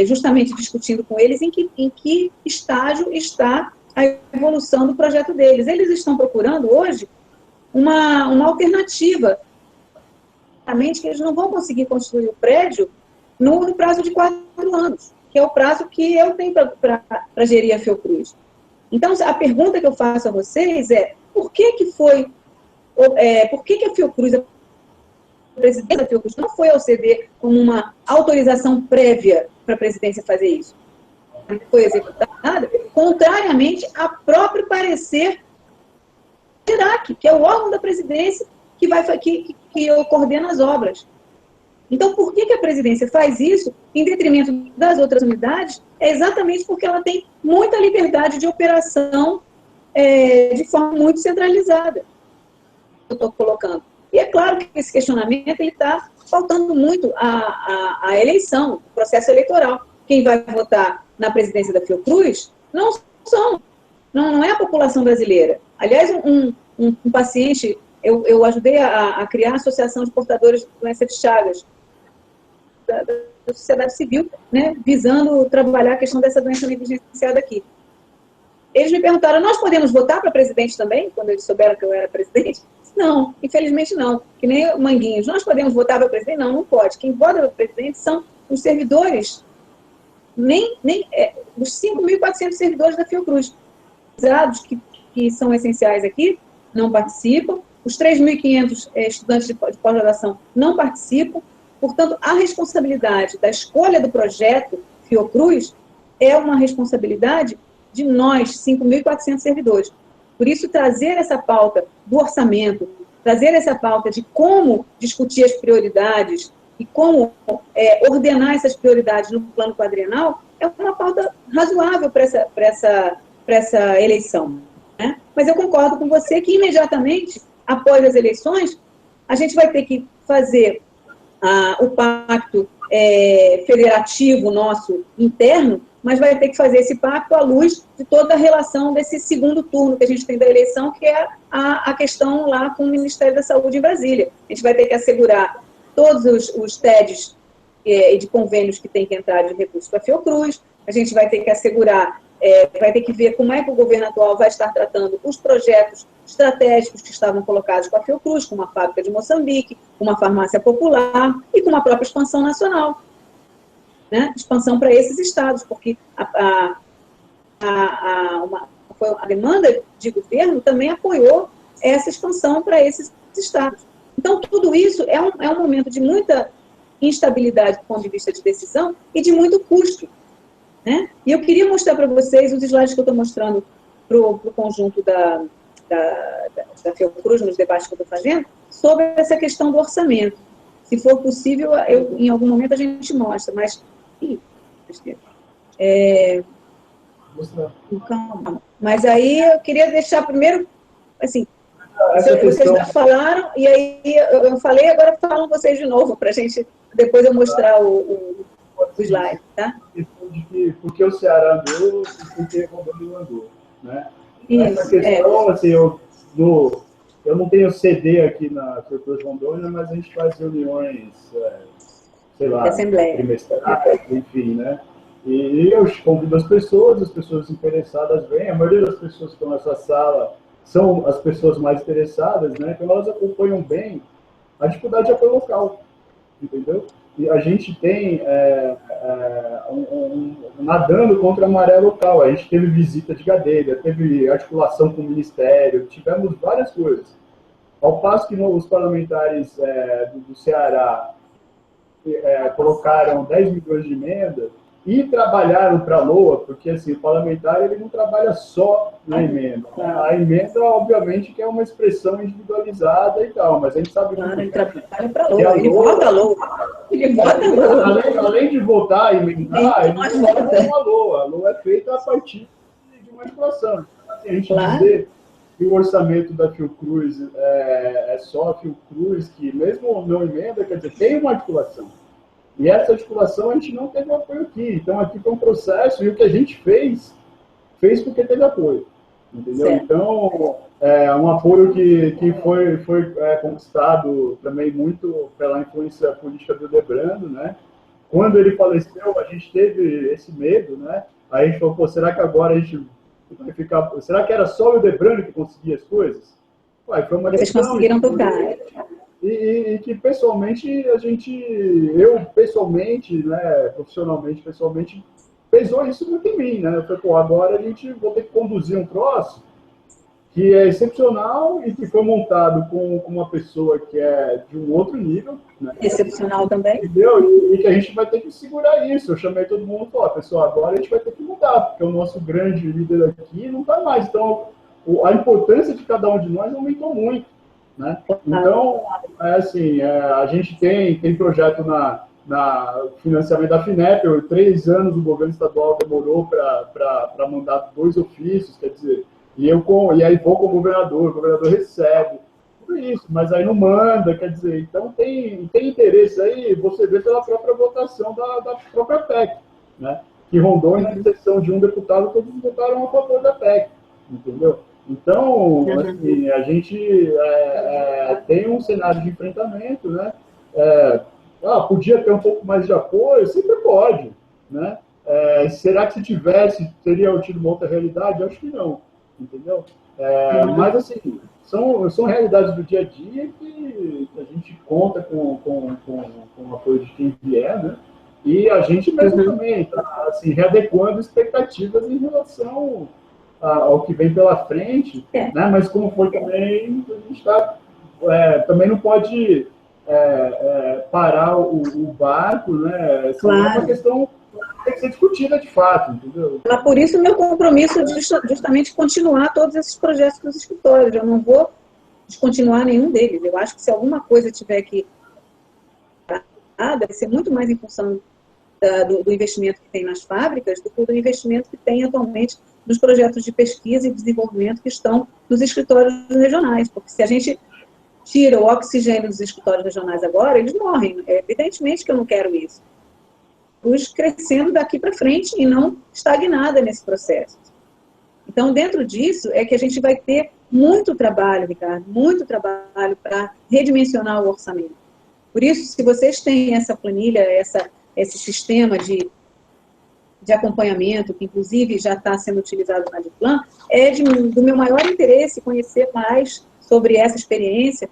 A: justamente discutindo com eles em que estágio está a evolução do projeto deles. Eles estão procurando hoje uma alternativa, que eles não vão conseguir construir o prédio no prazo de 4 anos, que é o prazo que eu tenho para gerir a Fiocruz. Então, a pergunta que eu faço a vocês é, por que a Fiocruz, a presidência da Fiocruz, não foi ao CD como uma autorização prévia para a presidência fazer isso? Foi executada, contrariamente a próprio parecer do IRAC, que é o órgão da presidência que coordena as obras. Então, por que a presidência faz isso em detrimento das outras unidades? É exatamente porque ela tem muita liberdade de operação de forma muito centralizada. Eu estou colocando. E é claro que esse questionamento está faltando muito à eleição, o processo eleitoral. Quem vai votar na presidência da Fiocruz não é a população brasileira. Aliás, um paciente eu ajudei a criar a Associação de Portadores de Doença de Chagas, da sociedade civil, né, visando trabalhar a questão dessa doença negligenciada aqui. Eles me perguntaram, nós podemos votar para presidente também? Quando eles souberam que eu era presidente? Não, infelizmente não. Que nem o Manguinhos. Nós podemos votar para presidente? Não, não pode. Quem vota para presidente são os servidores, os 5.400 servidores da Fiocruz. Os que são essenciais aqui não participam. Os 3.500 estudantes de pós-graduação não participam. Portanto, a responsabilidade da escolha do projeto Fiocruz é uma responsabilidade de nós, 5.400 servidores. Por isso, trazer essa pauta do orçamento, trazer essa pauta de como discutir as prioridades e como ordenar essas prioridades no plano quadrienal é uma pauta razoável para essa eleição, né? Mas eu concordo com você que, imediatamente, após as eleições, a gente vai ter que fazer o pacto federativo nosso interno, mas vai ter que fazer esse pacto à luz de toda a relação desse segundo turno que a gente tem da eleição, que é a questão lá com o Ministério da Saúde em Brasília. A gente vai ter que assegurar todos os TEDs de convênios que tem que entrar de recursos para a Fiocruz, a gente vai ter que assegurar, vai ter que ver como é que o governo atual vai estar tratando os projetos estratégicos que estavam colocados com a Fiocruz, com uma fábrica de Moçambique, com uma farmácia popular e com uma própria expansão nacional. Né? Expansão para esses estados, porque a demanda de governo também apoiou essa expansão para esses estados. Então, tudo isso é um momento de muita instabilidade do ponto de vista de decisão e de muito custo. Né? E eu queria mostrar para vocês os slides que eu estou mostrando para o conjunto da Fiocruz, nos debates que eu estou fazendo, sobre essa questão do orçamento. Se for possível, em algum momento a gente mostra, mas... Calma. Mas aí eu queria deixar primeiro, assim, vocês já falaram, e aí eu falei, agora falam vocês de novo, para a gente depois eu mostrar o slide, tá?
B: Porque o Ceará andou e porque Rondônia andou, né? Essa questão, assim, eu não tenho CD aqui na Fiocruz Rondônia, mas a gente faz reuniões, sei lá, trimestrais, enfim, né? E eu convido as pessoas interessadas vêm, a maioria das pessoas que estão nessa sala são as pessoas mais interessadas, né? Então elas acompanham bem a dificuldade de apoio local, entendeu? E a gente tem nadando contra a maré local. A gente teve visita de Gadelha, teve articulação com o Ministério, tivemos várias coisas. Ao passo que os parlamentares do Ceará colocaram 10 milhões de emenda e trabalharam para a LOA, porque assim, o parlamentar ele não trabalha só na emenda. A emenda, obviamente, que é uma expressão individualizada e tal, mas a gente sabe que
A: ele trabalha para a LOA, ele vota a LOA. Ele vota a LOA.
B: Além de votar e emendar, ele não vota a LOA. A LOA é feita a partir de uma articulação. Assim, a gente dizer que o orçamento da Fiocruz é só a Fiocruz, que mesmo não emenda, quer dizer, tem uma articulação. E essa articulação a gente não teve apoio aqui. Então, aqui foi um processo, e o que a gente fez porque teve apoio. Entendeu? Certo. Então, um apoio que foi conquistado também muito pela influência política do Hildebrando, né? Quando ele faleceu, a gente teve esse medo, né? Aí a gente falou, pô, será que agora a gente vai ficar... Será que era só o Hildebrando que conseguia as coisas? Ué, foi uma
A: Vocês conseguiram tocar.
B: E que pessoalmente eu pessoalmente, né, profissionalmente, pessoalmente, pesou isso muito em mim, né? Eu falei, pô, agora a gente vai ter que conduzir um troço que é excepcional e que foi montado com uma pessoa que é de um outro nível, né?
A: Excepcional também.
B: Entendeu? E que a gente vai ter que segurar isso. Eu chamei todo mundo e falei, pessoal, agora a gente vai ter que mudar, porque o nosso grande líder aqui não está mais. Então, a importância de cada um de nós aumentou muito. Né? Então, assim, a gente tem projeto na financiamento da FINEP. 3 anos o governo estadual demorou para mandar 2 ofícios, quer dizer, e aí vou com o governador recebe, tudo isso, mas aí não manda, quer dizer, então tem interesse aí, você vê pela própria votação da própria PEC, né? Que Rondônia, em exceção de um deputado, todos votaram a favor da PEC, entendeu? Então, assim, a gente tem um cenário de enfrentamento, né? Podia ter um pouco mais de apoio? Sempre pode, né? Será que se tivesse, teria tido uma outra realidade? Eu acho que não, entendeu? Mas, assim, são realidades do dia a dia que a gente conta com o apoio de quem vier, né? E a gente mesmo também está assim, readequando expectativas em relação ao que vem pela frente, né? Mas como foi também, a gente também não pode parar o barco, né? Assim, claro. É uma questão que tem que ser discutida de fato, entendeu?
A: Por isso, meu compromisso é justamente continuar todos esses projetos dos escritórios. Eu não vou descontinuar nenhum deles. Eu acho que se alguma coisa tiver que deve ser muito mais em função do investimento que tem nas fábricas do que do investimento que tem atualmente nos projetos de pesquisa e desenvolvimento que estão nos escritórios regionais. Porque se a gente tira o oxigênio dos escritórios regionais agora, eles morrem. Evidentemente que eu não quero isso. Crescendo daqui para frente e não estagnada nesse processo. Então, dentro disso, é que a gente vai ter muito trabalho, Ricardo, muito trabalho para redimensionar o orçamento. Por isso, se vocês têm essa planilha, esse sistema de acompanhamento, que inclusive já está sendo utilizado na Adiplan, do meu maior interesse conhecer mais sobre essa experiência,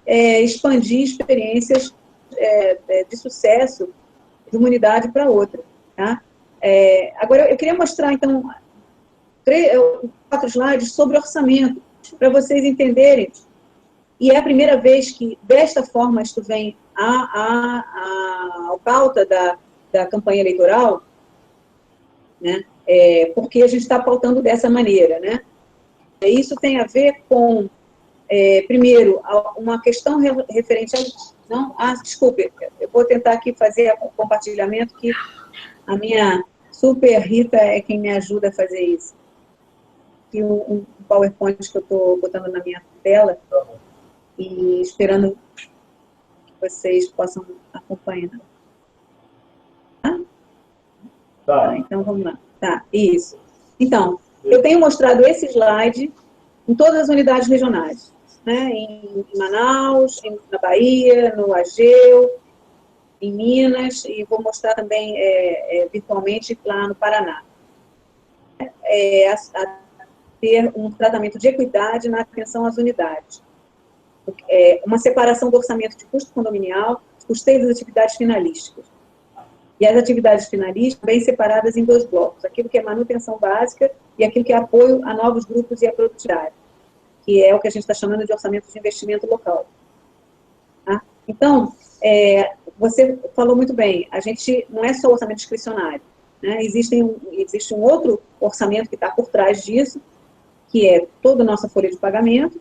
A: expandir experiências de sucesso de uma unidade para outra. Tá? Agora, eu queria mostrar, então, 4 slides sobre orçamento, para vocês entenderem. E é a primeira vez que, desta forma, isto vem à pauta da campanha eleitoral, né? Porque a gente está pautando dessa maneira. Né? Isso tem a ver com, primeiro, uma questão referente a... desculpe, eu vou tentar aqui fazer o compartilhamento, que a minha super Rita é quem me ajuda a fazer isso. Aqui um PowerPoint que eu estou botando na minha tela e esperando que vocês possam acompanhar. Tá, então vamos lá. Tá, isso. Então, eu tenho mostrado esse slide em todas as unidades regionais, né? Em Manaus, na Bahia, no Ageu, em Minas, e vou mostrar também virtualmente lá no Paraná. A ter um tratamento de equidade na atenção às unidades. Uma separação do orçamento de custo condominial, custeio das atividades finalísticas. E as atividades finalistas bem separadas em 2 blocos, aquilo que é manutenção básica e aquilo que é apoio a novos grupos e a produtividade, que é o que a gente está chamando de orçamento de investimento local. Tá? Então, você falou muito bem, a gente não é só orçamento discricionário, né? Existe um outro orçamento que está por trás disso, que é toda a nossa folha de pagamento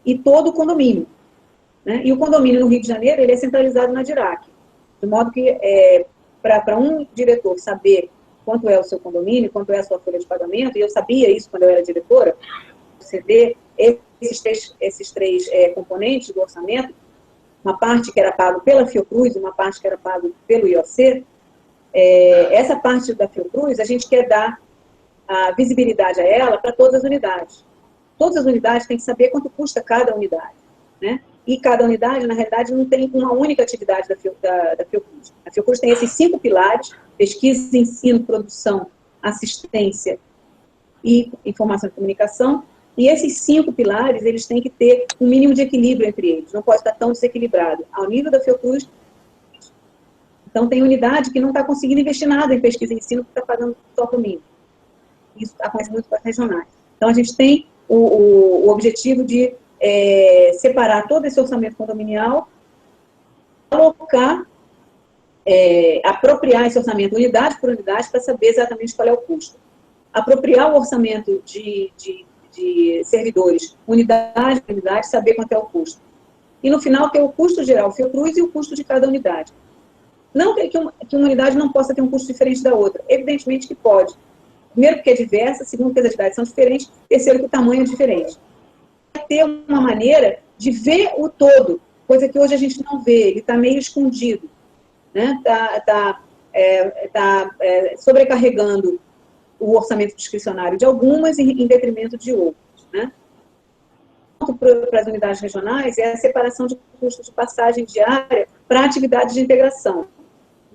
A: e todo o condomínio. Né? E o condomínio no Rio de Janeiro, ele é centralizado na DIRAC, de modo que para um diretor saber quanto é o seu condomínio, quanto é a sua folha de pagamento, e eu sabia isso quando eu era diretora, você vê esses três componentes do orçamento, uma parte que era pago pela Fiocruz, uma parte que era pago pelo IOC, essa parte da Fiocruz, a gente quer dar a visibilidade a ela para todas as unidades. Todas as unidades têm que saber quanto custa cada unidade, né? E cada unidade, na realidade, não tem uma única atividade da Fiocruz. A Fiocruz tem esses 5 pilares: pesquisa, ensino, produção, assistência e informação e comunicação. E esses 5 pilares, eles têm que ter um mínimo de equilíbrio entre eles. Não pode estar tão desequilibrado. Ao nível da Fiocruz, então tem unidade que não está conseguindo investir nada em pesquisa e ensino, porque está pagando só para o mínimo. Isso acontece muito com as regionais. Então, a gente tem o objetivo de separar todo esse orçamento condominial, alocar, apropriar esse orçamento unidade por unidade para saber exatamente qual é o custo. Apropriar o orçamento de servidores, unidade por unidade, saber quanto é o custo. E, no final, ter o custo geral Fiocruz e o custo de cada unidade. Não que uma unidade não possa ter um custo diferente da outra. Evidentemente que pode. Primeiro, porque é diversa. Segundo, porque as atividades são diferentes. Terceiro, que o tamanho é diferente. Ter uma maneira de ver o todo, coisa que hoje a gente não vê, ele está meio escondido, né? Tá sobrecarregando o orçamento discricionário de algumas em detrimento de outras, né? Para as unidades regionais é a separação de custos de passagem diária para atividades de integração.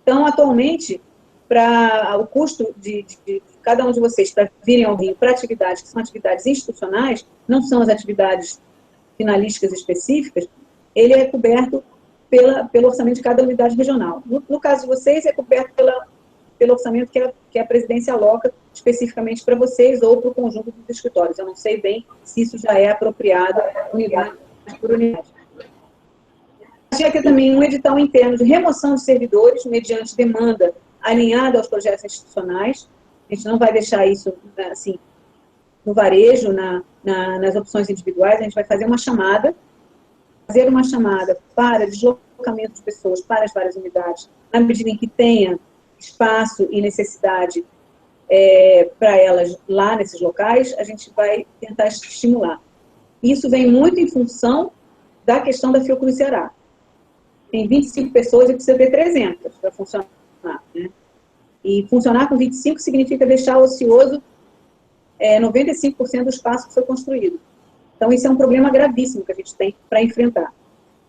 A: Então, atualmente, para o custo de cada um de vocês para virem ao Rio para atividades que são atividades institucionais, não são as atividades finalísticas específicas, ele é coberto pelo orçamento de cada unidade regional. No caso de vocês, é coberto pelo orçamento que a presidência aloca especificamente para vocês ou para o conjunto dos escritórios. Eu não sei bem se isso já é apropriado unidade por unidade. Achei aqui também um edital interno de remoção de servidores mediante demanda alinhada aos projetos institucionais. A gente não vai deixar isso assim no varejo, nas opções individuais. A gente vai fazer uma chamada para deslocamento de pessoas para as várias unidades, na medida em que tenha espaço e necessidade para elas lá nesses locais, a gente vai tentar estimular. Isso vem muito em função da questão da Fiocruz Ceará. Tem 25 pessoas e precisa ter 300 para funcionar, né? E funcionar com 25 significa deixar ocioso 95% do espaço que foi construído. Então, isso é um problema gravíssimo que a gente tem para enfrentar.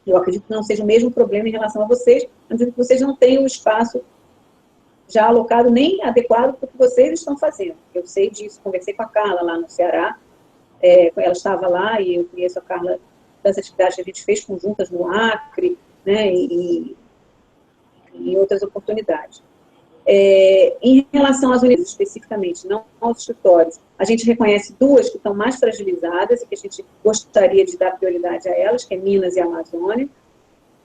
A: Eu acredito que não seja o mesmo problema em relação a vocês, mas que vocês não têm o espaço já alocado nem adequado para o que vocês estão fazendo. Eu sei disso, conversei com a Carla lá no Ceará, ela estava lá e eu conheço a Carla das atividades que a gente fez conjuntas no Acre, né, e em outras oportunidades. Em relação às unidades especificamente, não aos escritórios, a gente reconhece duas que estão mais fragilizadas e que a gente gostaria de dar prioridade a elas, que é Minas e Amazônia,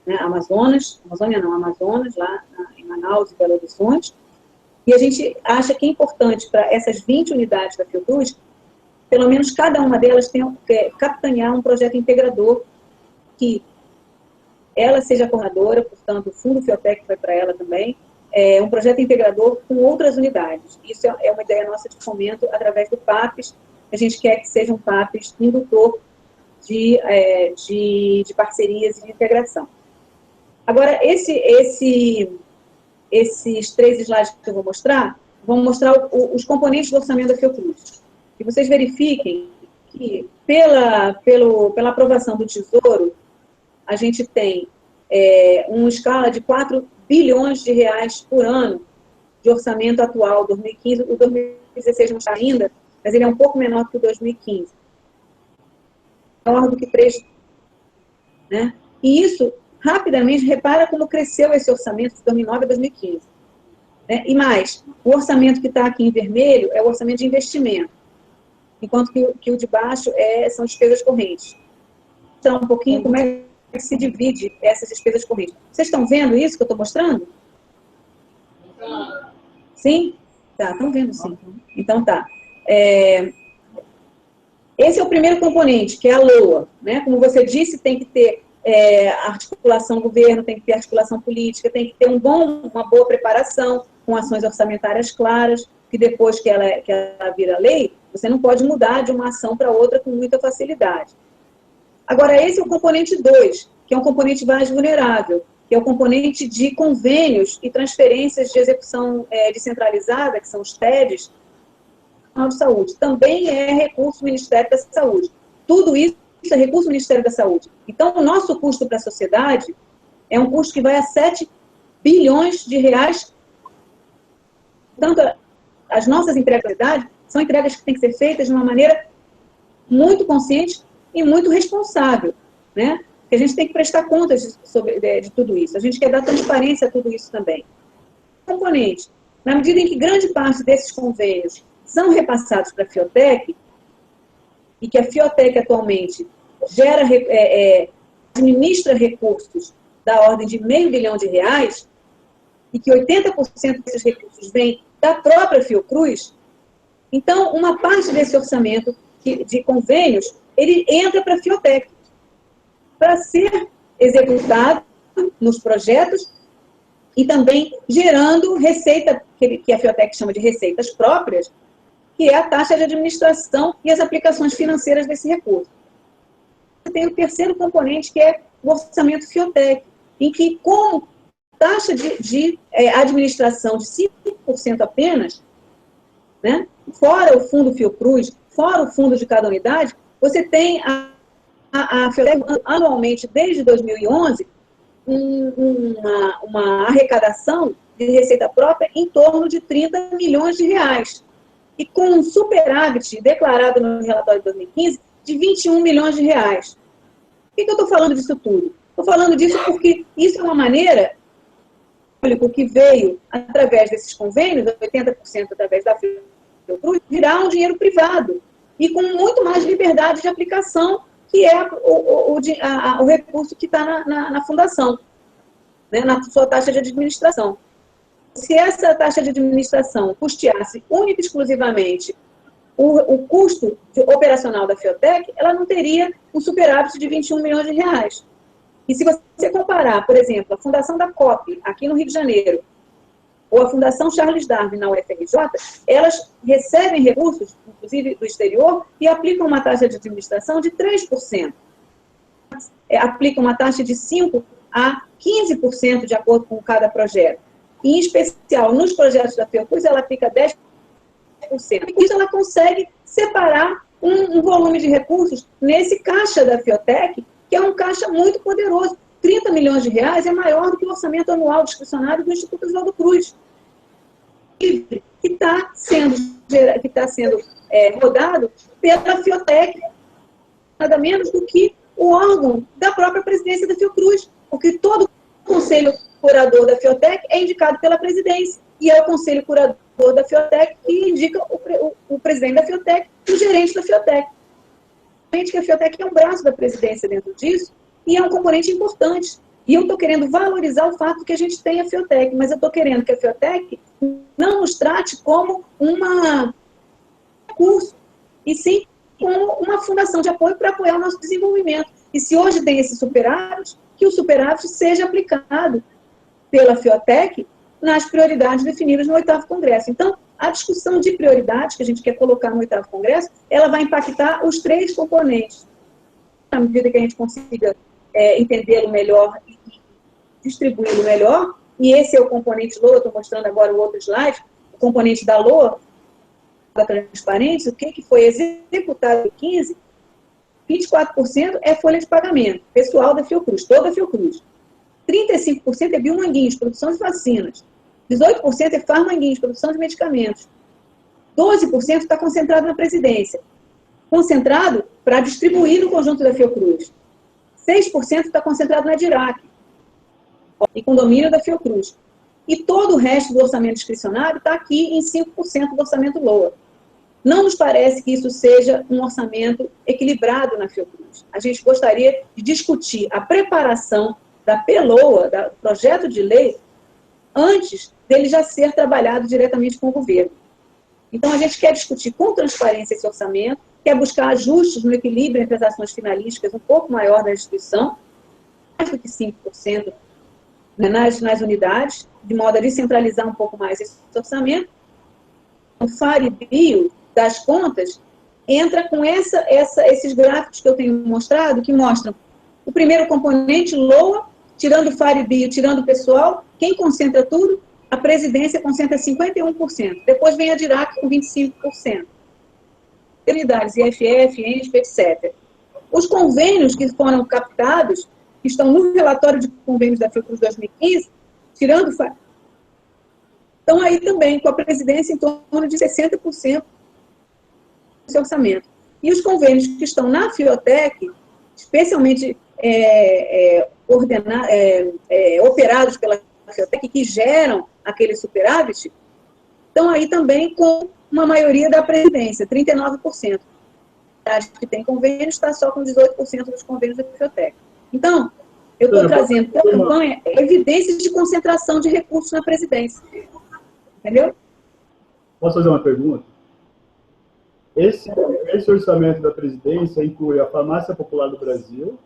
A: né, Amazonas, lá em Manaus e Belo Horizonte. E a gente acha que é importante para essas 20 unidades da Fiocruz, pelo menos cada uma delas tenha capitanear um projeto integrador que ela seja coordenadora, portanto, o Fundo Fiotec vai para ela também, um projeto integrador com outras unidades. Isso é uma ideia nossa de fomento através do PAPES. A gente quer que seja um PAPES indutor de parcerias e de integração. Agora, esses 3 slides que eu vou mostrar, vão mostrar os componentes do orçamento da Fiocruz. E vocês verifiquem que, pela aprovação do Tesouro, a gente tem uma escala de 4 bilhões de reais por ano de orçamento atual, 2015. O 2016 não está ainda, mas ele é um pouco menor que o 2015. Menor do que 3, né? E isso, rapidamente, repara como cresceu esse orçamento de 2009 a 2015. Né? E mais, o orçamento que está aqui em vermelho é o orçamento de investimento, enquanto que o de baixo são despesas correntes. Então, um pouquinho como é que se divide essas despesas correntes. Vocês estão vendo isso que eu estou mostrando? Sim? Tá, estão vendo sim. Então tá. Esse é o primeiro componente, que é a LOA. Né? Como você disse, tem que ter articulação do governo, tem que ter articulação política, tem que ter uma boa preparação, com ações orçamentárias claras, que depois que ela vira lei, você não pode mudar de uma ação para outra com muita facilidade. Agora, esse é o componente 2, que é um componente mais vulnerável, que é o componente de convênios e transferências de execução descentralizada, que são os TEDs, de saúde. Também é recurso do Ministério da Saúde. Tudo isso é recurso do Ministério da Saúde. Então, o nosso custo para a sociedade é um custo que vai a 7 bilhões de reais. Portanto, as nossas entregas à sociedade são entregas que têm que ser feitas de uma maneira muito consciente e muito responsável, né? Porque a gente tem que prestar contas de tudo isso. A gente quer dar transparência a tudo isso também. Componente. Na medida em que grande parte desses convênios são repassados para a Fiotec, e que a Fiotec atualmente administra recursos da ordem de R$500 milhão, e que 80% desses recursos vêm da própria Fiocruz, então uma parte desse orçamento de convênios, ele entra para a Fiotec, para ser executado nos projetos e também gerando receita, que a Fiotec chama de receitas próprias, que é a taxa de administração e as aplicações financeiras desse recurso. Tem o terceiro componente, que é o orçamento Fiotec, em que, com taxa de administração de 5% apenas, né, fora o fundo Fiocruz, fora o fundo de cada unidade, você tem a Fiotec anualmente, desde 2011, uma arrecadação de receita própria em torno de 30 milhões de reais. E com um superávit declarado no relatório de 2015 de 21 milhões de reais. Por que eu estou falando disso tudo? Estou falando disso porque isso é uma maneira que veio através desses convênios, 80% através da Fiocruz, virar um dinheiro privado e com muito mais liberdade de aplicação, que é o recurso que está na fundação, né, na sua taxa de administração. Se essa taxa de administração custeasse única e exclusivamente o custo operacional da Fiotec, ela não teria um superávit de 21 milhões de reais. E se você comparar, por exemplo, a Fundação da COP, aqui no Rio de Janeiro, ou a Fundação Charles Darwin, na UFRJ, elas recebem recursos, inclusive do exterior, e aplicam uma taxa de administração de 3%. Aplicam uma taxa de 5% a 15% de acordo com cada projeto. Em especial, nos projetos da Fiocruz, ela aplica 10%. Isso ela consegue separar um volume de recursos nesse caixa da Fiotec, que é um caixa muito poderoso. 30 milhões de reais é maior do que o orçamento anual discricionário do Instituto Oswaldo Cruz, que está sendo rodado pela Fiotec, nada menos do que o órgão da própria presidência da Fiocruz, porque todo o conselho curador da Fiotec é indicado pela presidência, e é o conselho curador da Fiotec que indica o presidente da Fiotec e o gerente da Fiotec. Que a Fiotec é um braço da presidência dentro disso, e é um componente importante. E eu estou querendo valorizar o fato que a gente tem a Fiotec, mas eu estou querendo que a Fiotec não nos trate como um recurso, e sim como uma fundação de apoio para apoiar o nosso desenvolvimento. E se hoje tem esse superávit, que o superávit seja aplicado pela Fiotec nas prioridades definidas no 8º Congresso. Então, a discussão de prioridades que a gente quer colocar no 8º Congresso, ela vai impactar os 3 componentes. À medida que a gente consiga entendê-lo melhor e distribuí-lo melhor, e esse é o componente LOA, estou mostrando agora o outro slide, o componente da LOA, da transparência, o que foi executado em 2015, 24% é folha de pagamento, pessoal da Fiocruz, toda a Fiocruz. 35% é biomanguinhos, produção de vacinas. 18% é farmanguinhos, produção de medicamentos. 12% está concentrado na presidência. Concentrado para distribuir no conjunto da Fiocruz. 6% está concentrado na DIRAC, e com domínio da Fiocruz. E todo o resto do orçamento discricionário está aqui em 5% do orçamento LOA. Não nos parece que isso seja um orçamento equilibrado na Fiocruz. A gente gostaria de discutir a preparação da PLOA, do projeto de lei, antes dele já ser trabalhado diretamente com o governo. Então, a gente quer discutir com transparência esse orçamento, quer buscar ajustes no equilíbrio entre as ações finalísticas um pouco maior da instituição, mais do que 5%, né, nas unidades, de modo a descentralizar um pouco mais esse orçamento. O FAR e Bio das contas entra com esses gráficos que eu tenho mostrado, que mostram o primeiro componente, LOA, tirando o FAR e Bio, tirando o pessoal, quem concentra tudo? A presidência concentra 51%. Depois vem a DIRAC com 25%. Unidades, IFF, ENSP, etc. Os convênios que foram captados, que estão no relatório de convênios da Fiocruz 2015, tirando o FAR, estão aí também com a presidência em torno de 60% desse orçamento. E os convênios que estão na Fiotec, especialmente operados pela Fiotec, que geram aquele superávit, estão aí também com uma maioria da presidência, 39%. A que tem convênio está só com 18% dos convênios da Fiotec. Então, eu estou trazendo para a campanha evidências de concentração de recursos na presidência. Entendeu?
B: Posso fazer uma pergunta? Esse orçamento da presidência inclui a Farmácia Popular do Brasil,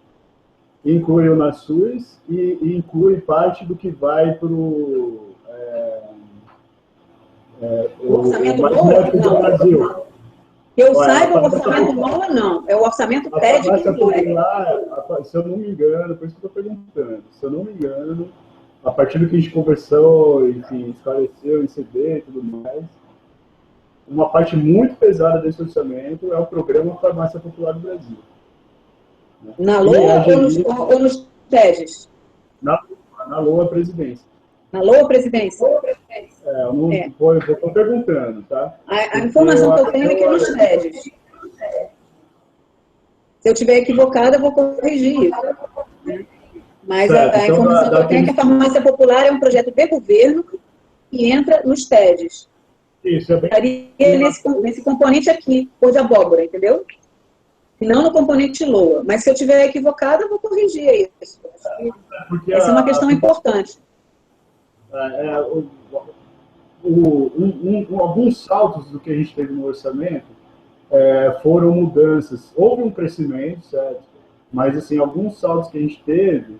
B: inclui o NASUS e inclui parte do que vai para o
A: orçamento LOA? Não. Eu saiba, o orçamento LOA não. É o orçamento PED que inclui.
B: Se eu não me engano, por isso que eu estou perguntando, se eu não me engano, a partir do que a gente conversou, enfim, esclareceu, ICD e tudo mais, uma parte muito pesada desse orçamento é o Programa Farmácia Popular do Brasil. Né?
A: Na LOA ou nos TEDs?
B: Na LOA Presidência.
A: Na LOA Presidência?
B: Eu estou perguntando, tá?
A: A informação que eu tenho é que é nos TEDs. Se eu estiver equivocada, eu vou corrigir isso. Mas
B: certo,
A: a informação que eu tenho é que a farmácia popular é um projeto de governo que entra nos TEDs.
B: Isso, é bem...
A: Estaria nesse componente aqui, cor de abóbora, entendeu? E não no componente LOA. Mas se eu estiver equivocada, eu vou corrigir isso. Essa é uma questão importante.
B: Alguns saltos do que a gente teve no orçamento foram mudanças. Houve um crescimento, certo? Mas, assim, alguns saltos que a gente teve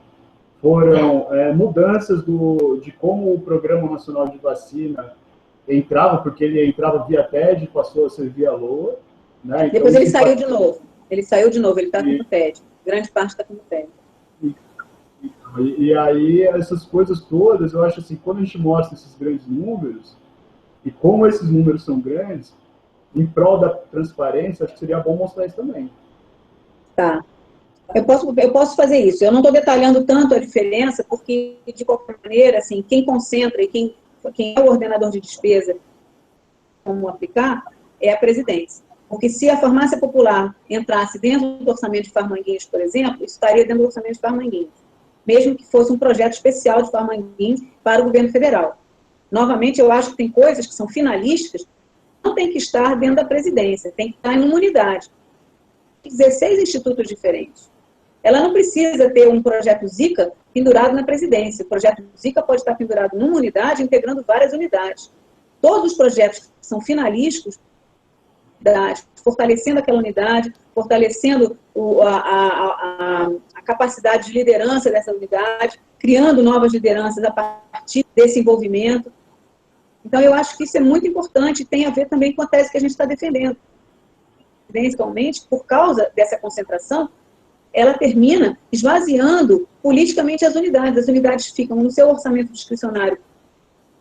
B: foram mudanças de como o Programa Nacional de Vacina entrava, porque ele entrava via TED e passou a ser via LOA. Né? Então,
A: depois ele saiu de novo. Ele saiu de novo, ele está como TED. Grande parte está como TED.
B: E aí, essas coisas todas, eu acho assim, quando a gente mostra esses grandes números, e como esses números são grandes, em prol da transparência, acho que seria bom mostrar isso também.
A: Tá. Eu posso fazer isso. Eu não estou detalhando tanto a diferença, porque, de qualquer maneira, assim, quem concentra e quem é o ordenador de despesa, como aplicar, é a presidência. Porque se a farmácia popular entrasse dentro do orçamento de Farmanguinhos, por exemplo, isso estaria dentro do orçamento de Farmanguinhos, mesmo que fosse um projeto especial de Farmanguinhos para o governo federal. Novamente, eu acho que tem coisas que são finalísticas, não tem que estar dentro da presidência, tem que estar em uma unidade. 16 institutos diferentes. Ela não precisa ter um projeto Zika pendurado na presidência. O projeto Zika pode estar pendurado numa unidade, integrando várias unidades. Todos os projetos que são finalísticos, fortalecendo aquela unidade, fortalecendo a capacidade de liderança dessa unidade, criando novas lideranças a partir desse envolvimento. Então, eu acho que isso é muito importante e tem a ver também com a tese que a gente está defendendo. Principalmente, por causa dessa concentração, ela termina esvaziando politicamente as unidades. As unidades ficam no seu orçamento discricionário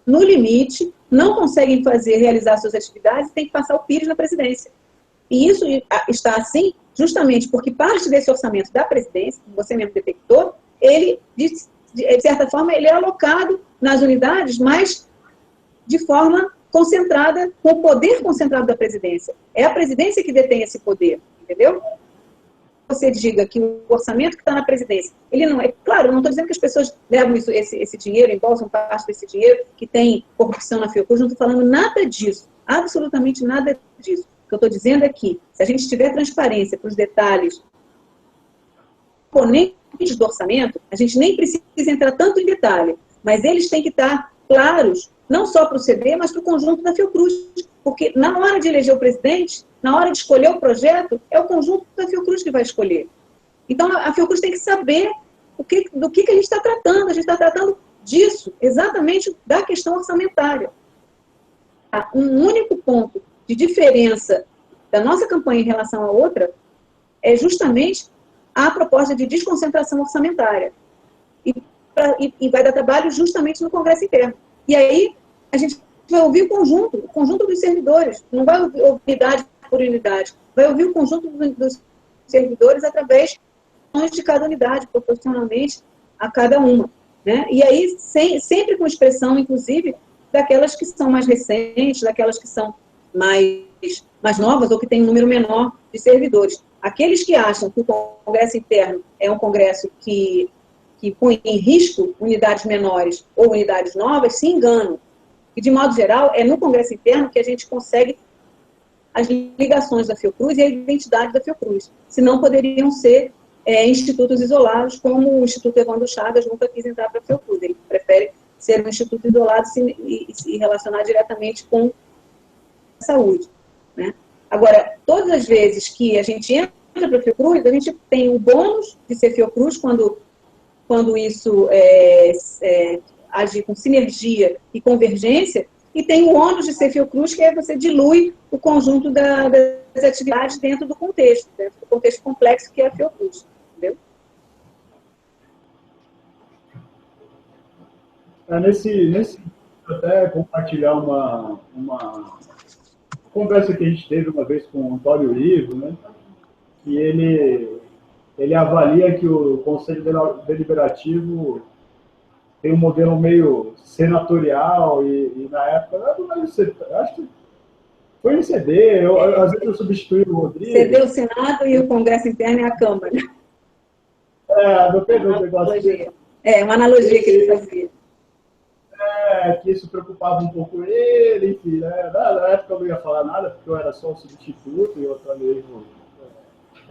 A: no limite, não conseguem realizar suas atividades e tem que passar o pires na presidência. E isso está assim justamente porque parte desse orçamento da presidência, como você mesmo detectou, ele, de certa forma, ele é alocado nas unidades, mas de forma concentrada, com o poder concentrado da presidência. É a presidência que detém esse poder, entendeu? Você diga que o orçamento que está na presidência, ele não é... Claro, eu não estou dizendo que as pessoas levam esse dinheiro, embolsam parte desse dinheiro, que tem corrupção na Fiocruz, não estou falando nada disso, absolutamente nada disso. O que eu estou dizendo é que, se a gente tiver transparência para os detalhes, componentes do orçamento, a gente nem precisa entrar tanto em detalhe, mas eles têm que estar claros, não só para o CD, mas para o conjunto da Fiocruz. Porque na hora de eleger o presidente, na hora de escolher o projeto, é o conjunto da Fiocruz que vai escolher. Então, a Fiocruz tem que saber do que a gente está tratando. A gente está tratando disso, exatamente da questão orçamentária. Um único ponto de diferença da nossa campanha em relação à outra é justamente a proposta de desconcentração orçamentária. E vai dar trabalho justamente no Congresso interno. E aí, a gente vai ouvir o conjunto dos servidores, não vai ouvir unidade por unidade, vai ouvir o conjunto dos servidores através de cada unidade, proporcionalmente a cada uma. Né? E aí, sempre com expressão, inclusive, daquelas que são mais recentes, daquelas que são mais novas ou que têm um número menor de servidores. Aqueles que acham que o Congresso interno é um Congresso que põe em risco unidades menores ou unidades novas, se enganam. E, de modo geral, é no Congresso interno que a gente consegue as ligações da Fiocruz e a identidade da Fiocruz. Senão poderiam ser institutos isolados, como o Instituto Evandro Chagas nunca quis entrar para a Fiocruz. Ele prefere ser um instituto isolado e se relacionar diretamente com a saúde. Né? Agora, todas as vezes que a gente entra para a Fiocruz, a gente tem o bônus de ser Fiocruz quando isso agir com sinergia e convergência, e tem o ônus de ser Fiocruz, que é você dilui o conjunto das atividades dentro do contexto complexo que é a Fiocruz. Entendeu?
B: Nesse até compartilhar conversa que a gente teve uma vez com o Antônio Ivo, né? Que ele avalia que o Conselho Deliberativo tem um modelo meio senatorial e na época, acho que foi no CD, às vezes eu substituí o Rodrigo.
A: CD o Senado e o Congresso Interno e a Câmara.
B: Não pegou o negócio.
A: Uma analogia que ele fazia.
B: Que isso preocupava um pouco ele, enfim, né? Na época eu não ia falar nada, porque eu era só o substituto, e o Antônio Ivo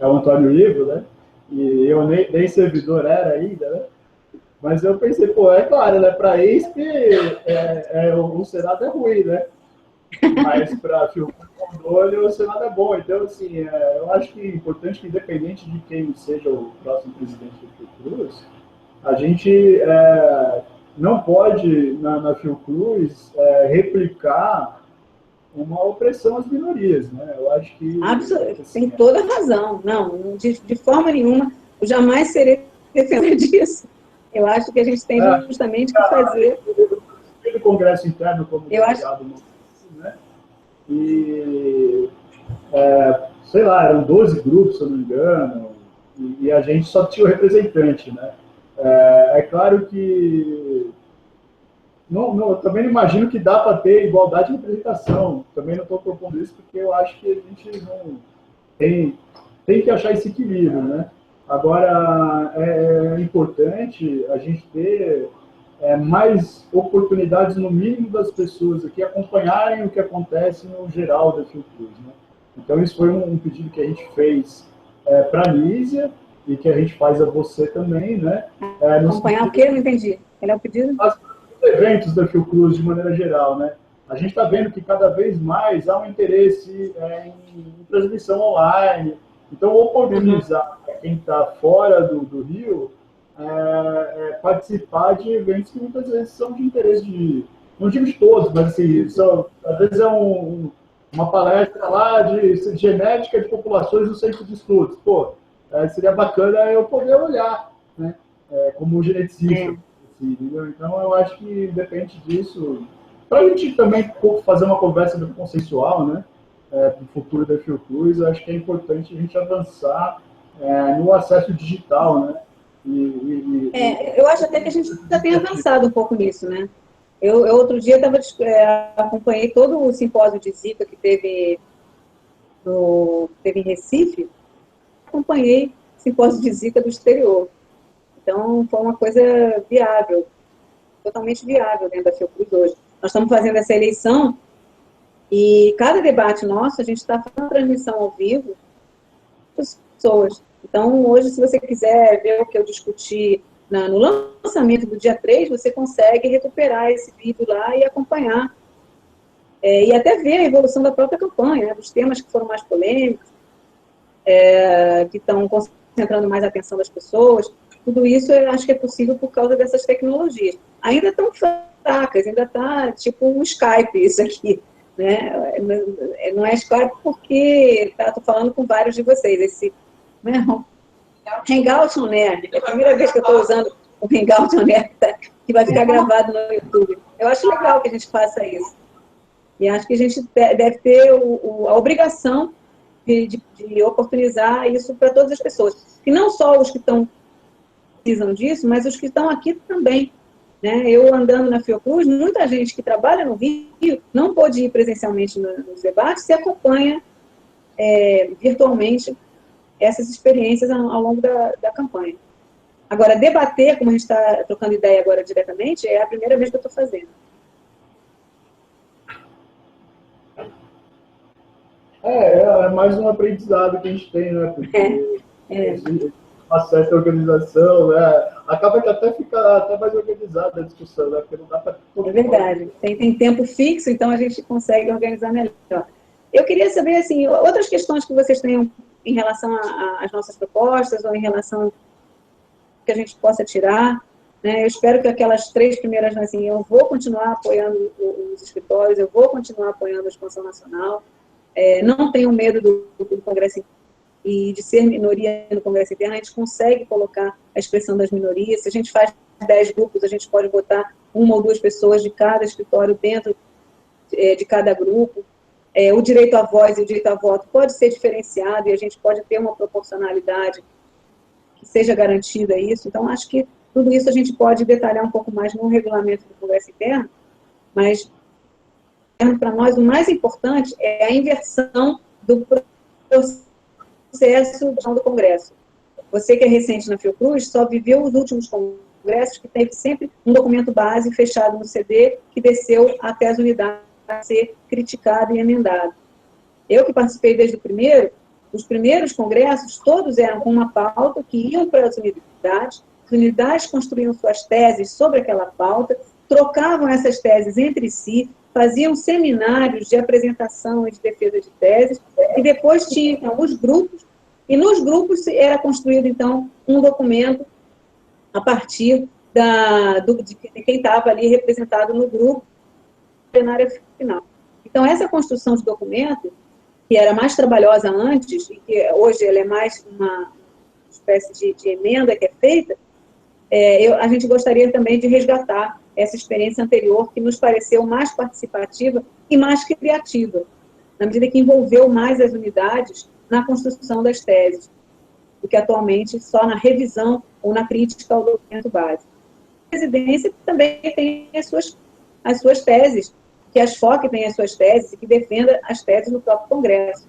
B: é o Antônio Ivo, né? E eu nem servidor era ainda, né? Mas eu pensei, é claro, né? Para ex que o Senado é ruim, né? Mas para Fiocruz, o Senado é bom. Então, assim, eu acho que é importante que, independente de quem seja o próximo presidente do Fiocruz, a gente não pode, na Fiocruz, replicar uma opressão às minorias, né? Eu acho que...
A: Absolutamente, tem toda razão. Não, de forma nenhuma, eu jamais serei defensor disso. Eu acho que a gente tem justamente que fazer...
B: O Congresso Interno como delegado, né? E, sei lá, eram 12 grupos, se eu não me engano, e a gente só tinha o representante, né? É claro que também não imagino que dá para ter igualdade de representação. Também não estou propondo isso porque eu acho que a gente não tem que achar esse equilíbrio, né? Agora, é importante a gente ter mais oportunidades, no mínimo, das pessoas aqui acompanharem o que acontece no geral da Fiocruz, né? Então, isso foi um pedido que a gente fez para a Nízia e que a gente faz a você também, né?
A: Acompanhar o quê? Não entendi. Ele é o pedido?
B: Os eventos da Fiocruz, de maneira geral, né? A gente está vendo que cada vez mais há um interesse em transmissão online. Então, oportunizar quem está fora do Rio participar de eventos que muitas vezes são de interesse não digo de todos, mas assim, às vezes uma palestra lá de genética de populações no centro de estudos. Seria bacana eu poder olhar, né? Como geneticista. Assim, então, eu acho que depende disso. Para a gente também fazer uma conversa consensual, né? Para o futuro da Fiocruz, acho que é importante a gente avançar no acesso digital, né?
A: Eu acho até que a gente já tem avançado um pouco nisso, né? Eu outro dia acompanhei todo o simpósio de Zika que teve em Recife, acompanhei o simpósio de Zika do exterior. Então, foi uma coisa viável, totalmente viável dentro da Fiocruz hoje. Nós estamos fazendo essa eleição e cada debate nosso, a gente está fazendo transmissão ao vivo para as pessoas. Então, hoje, se você quiser ver o que eu discuti no lançamento do dia 3, você consegue recuperar esse vídeo lá e acompanhar. E até ver a evolução da própria campanha, né, dos temas que foram mais polêmicos, que estão concentrando mais a atenção das pessoas. Tudo isso eu acho que é possível por causa dessas tecnologias. Ainda estão fracas, ainda está tipo um Skype isso aqui. Né? Não é Skype porque estou falando com vários de vocês. Hangout on Air. É a primeira vez que eu estou usando o Hangout on Air, que vai ficar gravado no YouTube. Eu acho legal que a gente faça isso. E acho que a gente deve ter a obrigação de oportunizar isso para todas as pessoas. E não só os que precisam disso, mas os que estão aqui também. Né? Eu andando na Fiocruz, muita gente que trabalha no Rio não pôde ir presencialmente nos debates e acompanha virtualmente essas experiências ao longo da campanha. Agora, debater, como a gente está trocando ideia agora diretamente, é a primeira vez que eu estou fazendo.
B: É mais um aprendizado que a gente tem, né? Porque uma certa organização, né? Acaba que até fica mais organizada a discussão, né? Porque não dá para...
A: É verdade. Tem tempo fixo, então a gente consegue organizar melhor. Eu queria saber, assim, outras questões que vocês tenham em relação às nossas propostas ou em relação que a gente possa tirar. Né? Eu espero que aquelas 3 primeiras, assim, eu vou continuar apoiando os escritórios, eu vou continuar apoiando a Expansão Nacional. Não tenho medo do Congresso e de ser minoria no Congresso Interno, a gente consegue colocar a expressão das minorias. Se a gente faz 10 grupos, a gente pode botar 1 ou 2 pessoas de cada escritório dentro de cada grupo. o direito à voz e o direito a voto pode ser diferenciado e a gente pode ter uma proporcionalidade que seja garantida isso. Então, acho que tudo isso a gente pode detalhar um pouco mais no regulamento do Congresso Interno, mas para nós o mais importante é a inversão do processo do Congresso. Você que é recente na Fiocruz só viveu os últimos congressos que teve sempre um documento base fechado no CD que desceu até as unidades a ser criticado e emendado. Eu que participei desde o primeiro, os primeiros congressos todos eram com uma pauta que iam para as unidades construíam suas teses sobre aquela pauta, trocavam essas teses entre si, faziam seminários de apresentação e de defesa de teses, e depois tinham os grupos, e nos grupos era construído, então, um documento a partir de quem estava ali representado no grupo, plenária final. Então, essa construção de documento, que era mais trabalhosa antes, e que hoje ela é mais uma espécie de emenda que é feita, a gente gostaria também de resgatar essa experiência anterior, que nos pareceu mais participativa e mais criativa, na medida que envolveu mais as unidades na construção das teses, do que atualmente só na revisão ou na crítica ao documento base. A presidência também tem as suas teses, que as FOC tem as suas teses e que defenda as teses no próprio Congresso.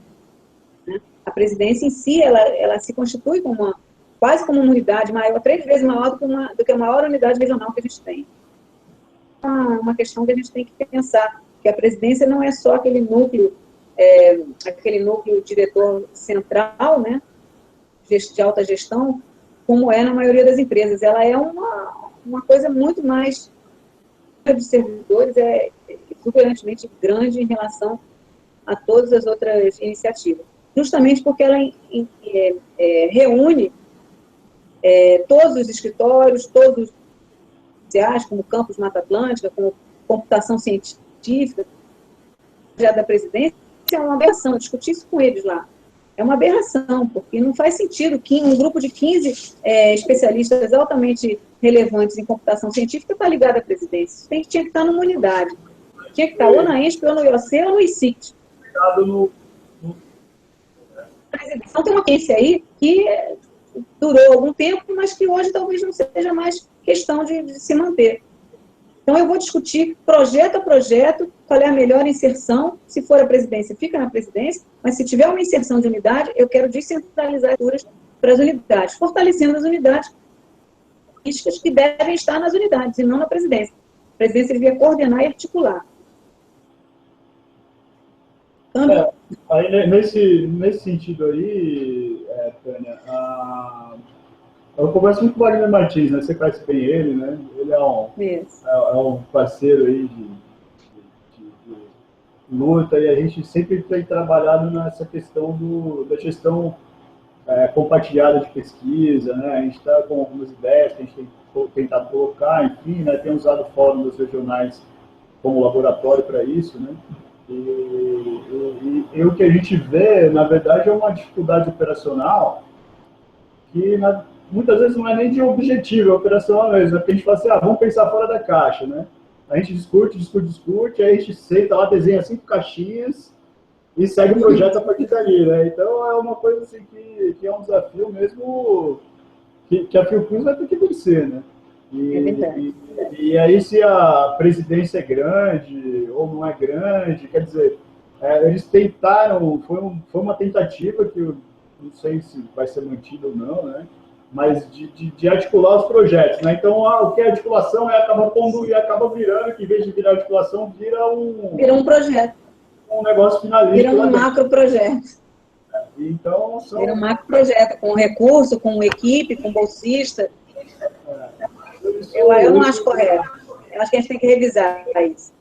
A: Né? A presidência em si, ela se constitui como quase como uma unidade maior, 3 vezes maior do que a maior unidade regional que a gente tem. Uma questão que a gente tem que pensar, que a presidência não é só aquele núcleo diretor central, né, de alta gestão, como é na maioria das empresas. Ela é uma coisa muito mais de servidores, exuberantemente grande em relação a todas as outras iniciativas. Justamente porque ela reúne todos os escritórios, todos os sociais, como Campus Mata Atlântica, como computação científica, já da presidência, é uma aberração, discutir isso com eles lá. É uma aberração, porque não faz sentido que um grupo de 15 especialistas altamente relevantes em computação científica está ligado à presidência. Isso tinha que estar numa unidade. Tinha que estar ou na ENSP, ou no IOC, ou no ICIT. A presidência tem uma ciência aí que durou algum tempo, mas que hoje talvez não seja mais questão de se manter. Então, eu vou discutir projeto a projeto, qual é a melhor inserção. Se for a presidência, fica na presidência, mas se tiver uma inserção de unidade, eu quero descentralizar as para as unidades, fortalecendo as unidades políticas que devem estar nas unidades, e não na presidência. A presidência devia coordenar e articular.
B: Aí, nesse sentido aí, Tânia, eu converso muito com o Wagner Martins, né? Você conhece bem ele, né? Ele é um parceiro aí de luta, e a gente sempre tem trabalhado nessa questão da gestão compartilhada de pesquisa, né? A gente está com algumas ideias que a gente tem tentado colocar, enfim, né? Tem usado o Fórum dos Regionais como laboratório para isso, né? E o que a gente vê, na verdade, é uma dificuldade operacional que muitas vezes não é nem de objetivo operacional mesmo, é porque a gente fala assim, vamos pensar fora da caixa, né? A gente discute, aí a gente senta lá, desenha 5 caixinhas e segue o projeto a partir dali, né? Então é uma coisa assim que é um desafio mesmo que a Fiocruz vai ter que vencer, né? E aí, se a presidência é grande ou não é grande, quer dizer, eles tentaram, foi uma tentativa que eu não sei se vai ser mantida ou não, né? Mas de articular os projetos, né? Então, o que é articulação acaba virando, que em vez de virar articulação, vira um
A: projeto.
B: Um negócio finalista.
A: Vira um macro projeto.
B: Então,
A: vira um macro projeto, com recurso, com equipe, com bolsista. Eu não acho correto. Eu acho que a gente tem que revisar isso.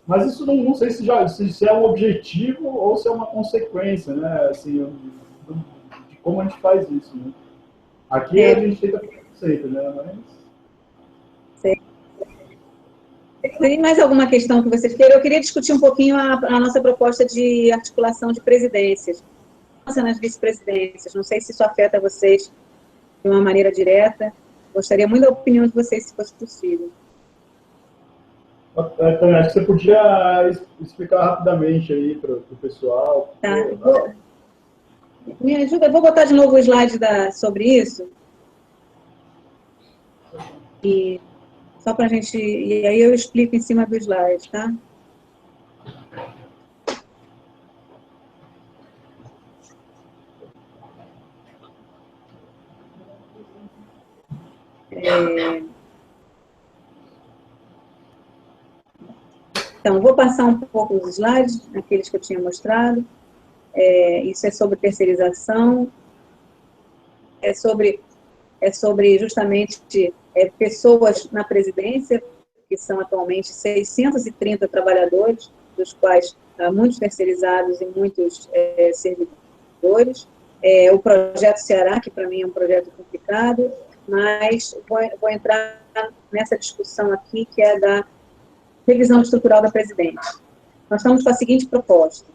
B: Mas isso não sei se é um objetivo ou se é uma consequência, né? Assim, de como a gente faz isso, né? Aqui a gente tenta conceito, né? Mas...
A: Tem mais alguma questão que vocês queiram? Eu queria discutir um pouquinho a nossa proposta de articulação de presidências. Nas vice-presidências. Não sei se isso afeta vocês de uma maneira direta. Gostaria muito da opinião de vocês, se fosse possível.
B: Tânia, acho que você podia explicar rapidamente aí para o pessoal.
A: Tá. Me ajuda, eu vou botar de novo o slide sobre isso. E só para a gente... E aí eu explico em cima do slide, tá? Então, vou passar um pouco os slides, aqueles que eu tinha mostrado. Isso é sobre terceirização, é sobre justamente pessoas na presidência, que são atualmente 630 trabalhadores, dos quais muitos terceirizados e muitos servidores. O projeto Ceará, que para mim é um projeto complicado, mas vou entrar nessa discussão aqui, que é da revisão estrutural da presidência. Nós estamos com a seguinte proposta.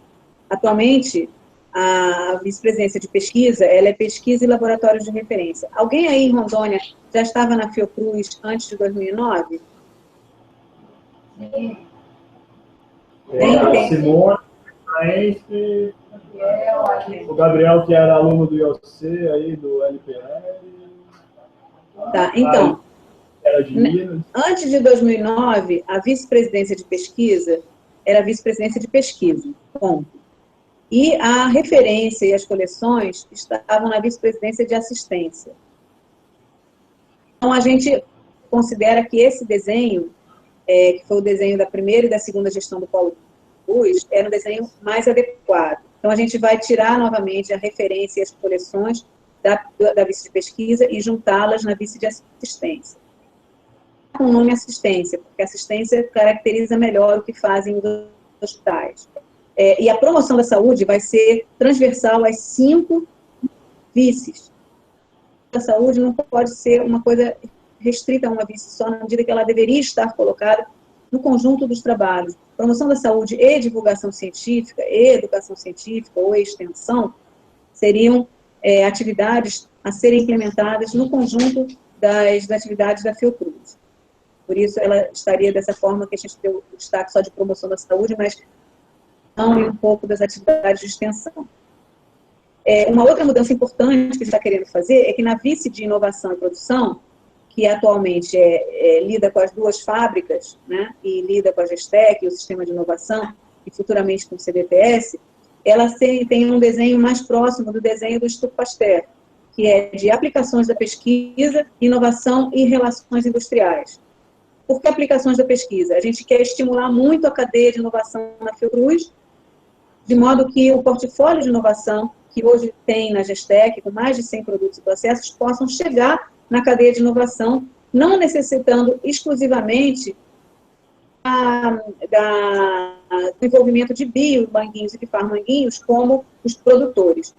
A: Atualmente, a vice-presidência de pesquisa, ela é pesquisa e laboratórios de referência. Alguém aí em Rondônia já estava na Fiocruz antes de 2009?
C: Sim.
B: A Simone, o Gabriel, que era aluno do IOC, aí, do LPR.
A: Tá, então,
B: era de Minas.
A: Antes de 2009, a vice-presidência de pesquisa era vice-presidência de pesquisa, ponto. E a referência e as coleções estavam na vice-presidência de assistência. Então, a gente considera que esse desenho, que foi o desenho da primeira e da segunda gestão do Paulo Cruz, era um desenho mais adequado. Então, a gente vai tirar novamente a referência e as coleções da vice de pesquisa e juntá-las na vice de assistência. Com o nome assistência, porque assistência caracteriza melhor o que fazem os hospitais. E a promoção da saúde vai ser transversal às 5 vices. A saúde não pode ser uma coisa restrita a uma vice só, na medida que ela deveria estar colocada no conjunto dos trabalhos. Promoção da saúde e divulgação científica, e educação científica, ou extensão, seriam atividades a serem implementadas no conjunto das atividades da Fiocruz. Por isso, ela estaria dessa forma que a gente deu o destaque só de promoção da saúde, mas não um pouco das atividades de extensão. Uma outra mudança importante que a gente está querendo fazer é que na vice de inovação e produção, que atualmente lida com as 2 fábricas, né, e lida com a Gestec, o sistema de inovação, e futuramente com o CBPS, ela tem um desenho mais próximo do desenho do Instituto Pasteur, que é de aplicações da pesquisa, inovação e relações industriais. Por que aplicações da pesquisa? A gente quer estimular muito a cadeia de inovação na Fiocruz, de modo que o portfólio de inovação que hoje tem na Gestec, com mais de 100 produtos e processos, possam chegar na cadeia de inovação, não necessitando exclusivamente do envolvimento de biomanguinhos e de farmanguinhos como os produtores.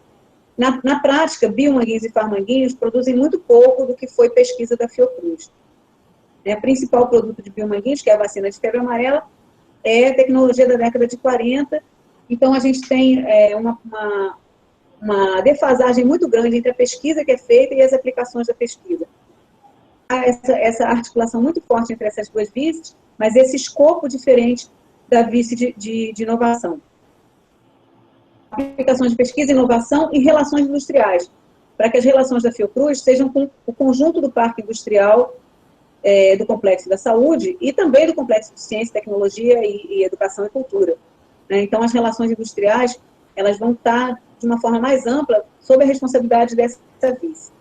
A: Na prática, biomanguinhos e farmanguinhos produzem muito pouco do que foi pesquisa da Fiocruz. O principal produto de biomanguinhos, que é a vacina de febre amarela, é tecnologia da década de 40. Então, a gente tem uma defasagem muito grande entre a pesquisa que é feita e as aplicações da pesquisa. Há essa articulação muito forte entre essas 2 vices, mas esse escopo diferente da vice de inovação. Aplicações de pesquisa, inovação e relações industriais, para que as relações da Fiocruz sejam com o conjunto do parque industrial, do Complexo da Saúde e também do Complexo de Ciência, Tecnologia e Educação e Cultura. Então, as relações industriais, elas vão estar de uma forma mais ampla sob a responsabilidade dessa vice.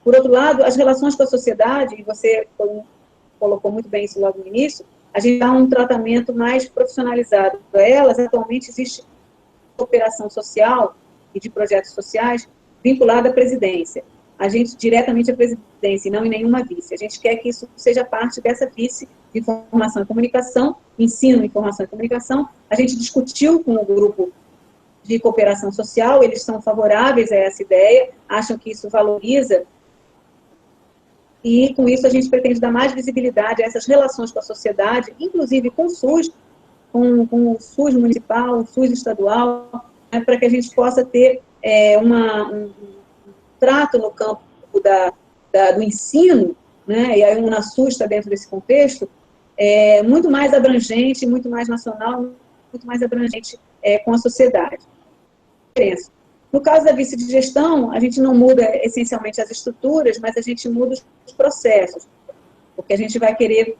A: Por outro lado, as relações com a sociedade, e você colocou muito bem isso logo no início, a gente dá um tratamento mais profissionalizado a elas. Atualmente existe cooperação social e de projetos sociais vinculada à presidência. A gente diretamente à presidência e não em nenhuma vice. A gente quer que isso seja parte dessa vice de informação e comunicação, ensino, informação e comunicação. A gente discutiu com o grupo de cooperação social, eles são favoráveis a essa ideia, acham que isso valoriza, e com isso a gente pretende dar mais visibilidade a essas relações com a sociedade, inclusive com o SUS, com o SUS municipal, o SUS estadual, para que a gente possa ter um trato no campo do ensino, né, e a UNASUS está dentro desse contexto, muito mais abrangente, muito mais nacional, muito mais abrangente com a sociedade. No caso da vice-digestão, a gente não muda essencialmente as estruturas, mas a gente muda os processos, porque a gente vai querer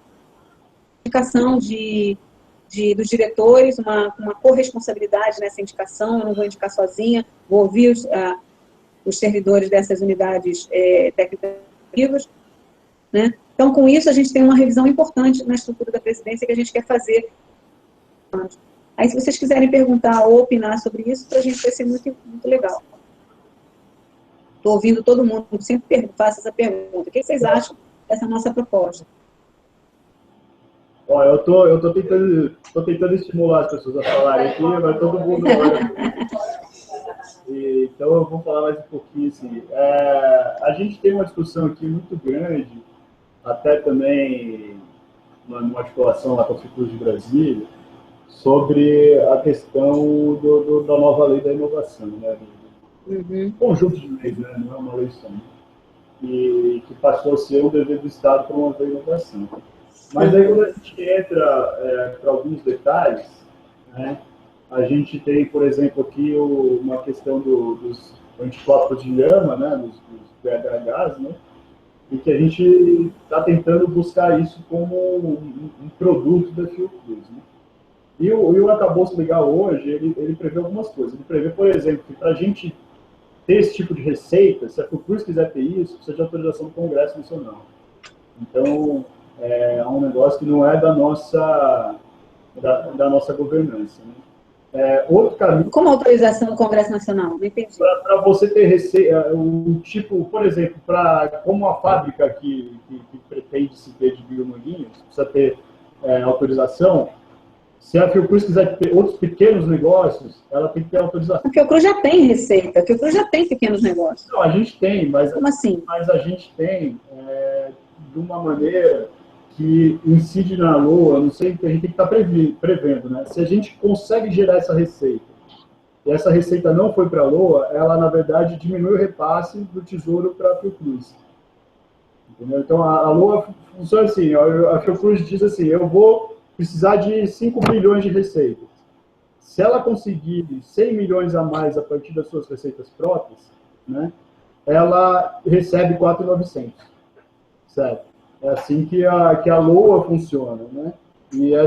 A: indicação dos diretores, uma corresponsabilidade nessa indicação, eu não vou indicar sozinha, vou ouvir os servidores dessas unidades técnicas, né? Então, com isso, a gente tem uma revisão importante na estrutura da presidência que a gente quer fazer. Aí, se vocês quiserem perguntar ou opinar sobre isso, para a gente vai ser muito, muito legal. Estou ouvindo todo mundo, sempre faço essa pergunta. O que vocês acham dessa nossa proposta?
B: Ó, eu tô tentando estimular as pessoas a falarem aqui, mas todo mundo olha. Então, eu vou falar mais um pouquinho, assim. A gente tem uma discussão aqui muito grande, até também numa articulação lá com a Fiocruz de Brasília, sobre a questão da nova lei da inovação, né? Conjunto de leis, né? Não é uma lei só, e que passou a ser um dever do Estado promover a inovação. Mas aí, quando a gente entra para alguns detalhes, né, a gente tem, por exemplo, aqui uma questão dos anticorpos de Lhama, né, dos BHHs, né, e que a gente está tentando buscar isso como um produto da Fiocruz, né. E o arcabouço legal hoje, ele prevê algumas coisas. Ele prevê, por exemplo, que para a gente ter esse tipo de receita, se a Fiocruz quiser ter isso, precisa de autorização do Congresso Nacional. Então, é um negócio que não é da nossa governança, né? Outro caminho...
A: Como autorização do Congresso Nacional? Não entendi.
B: Para você ter receita, um tipo, por exemplo, como a fábrica que pretende se ter de biomanguinhos, precisa ter autorização. Se a Fiocruz quiser ter outros pequenos negócios, ela tem que ter autorização.
A: A Fiocruz já tem receita, a Fiocruz já tem pequenos negócios.
B: Não, a gente tem, mas...
A: Como assim?
B: Mas a gente tem de uma maneira que incide na LOA, não sei, a gente tem que estar prevendo, né? Se a gente consegue gerar essa receita, e essa receita não foi para a LOA, ela, na verdade, diminui o repasse do Tesouro para a Fiocruz. Entendeu? Então, a LOA funciona assim, a Fiocruz diz assim, eu vou precisar de 5 bilhões de receitas. Se ela conseguir 100 milhões a mais a partir das suas receitas próprias, né, ela recebe 4.900. Certo? É assim que a LOA funciona, né? E é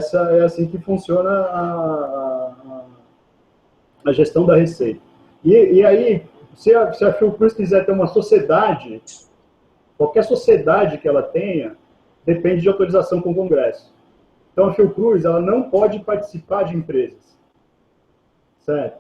B: assim que funciona a gestão da receita. E aí, se a Fiocruz quiser ter uma sociedade, qualquer sociedade que ela tenha, depende de autorização com o Congresso. Então, a Fiocruz, ela não pode participar de empresas. Certo?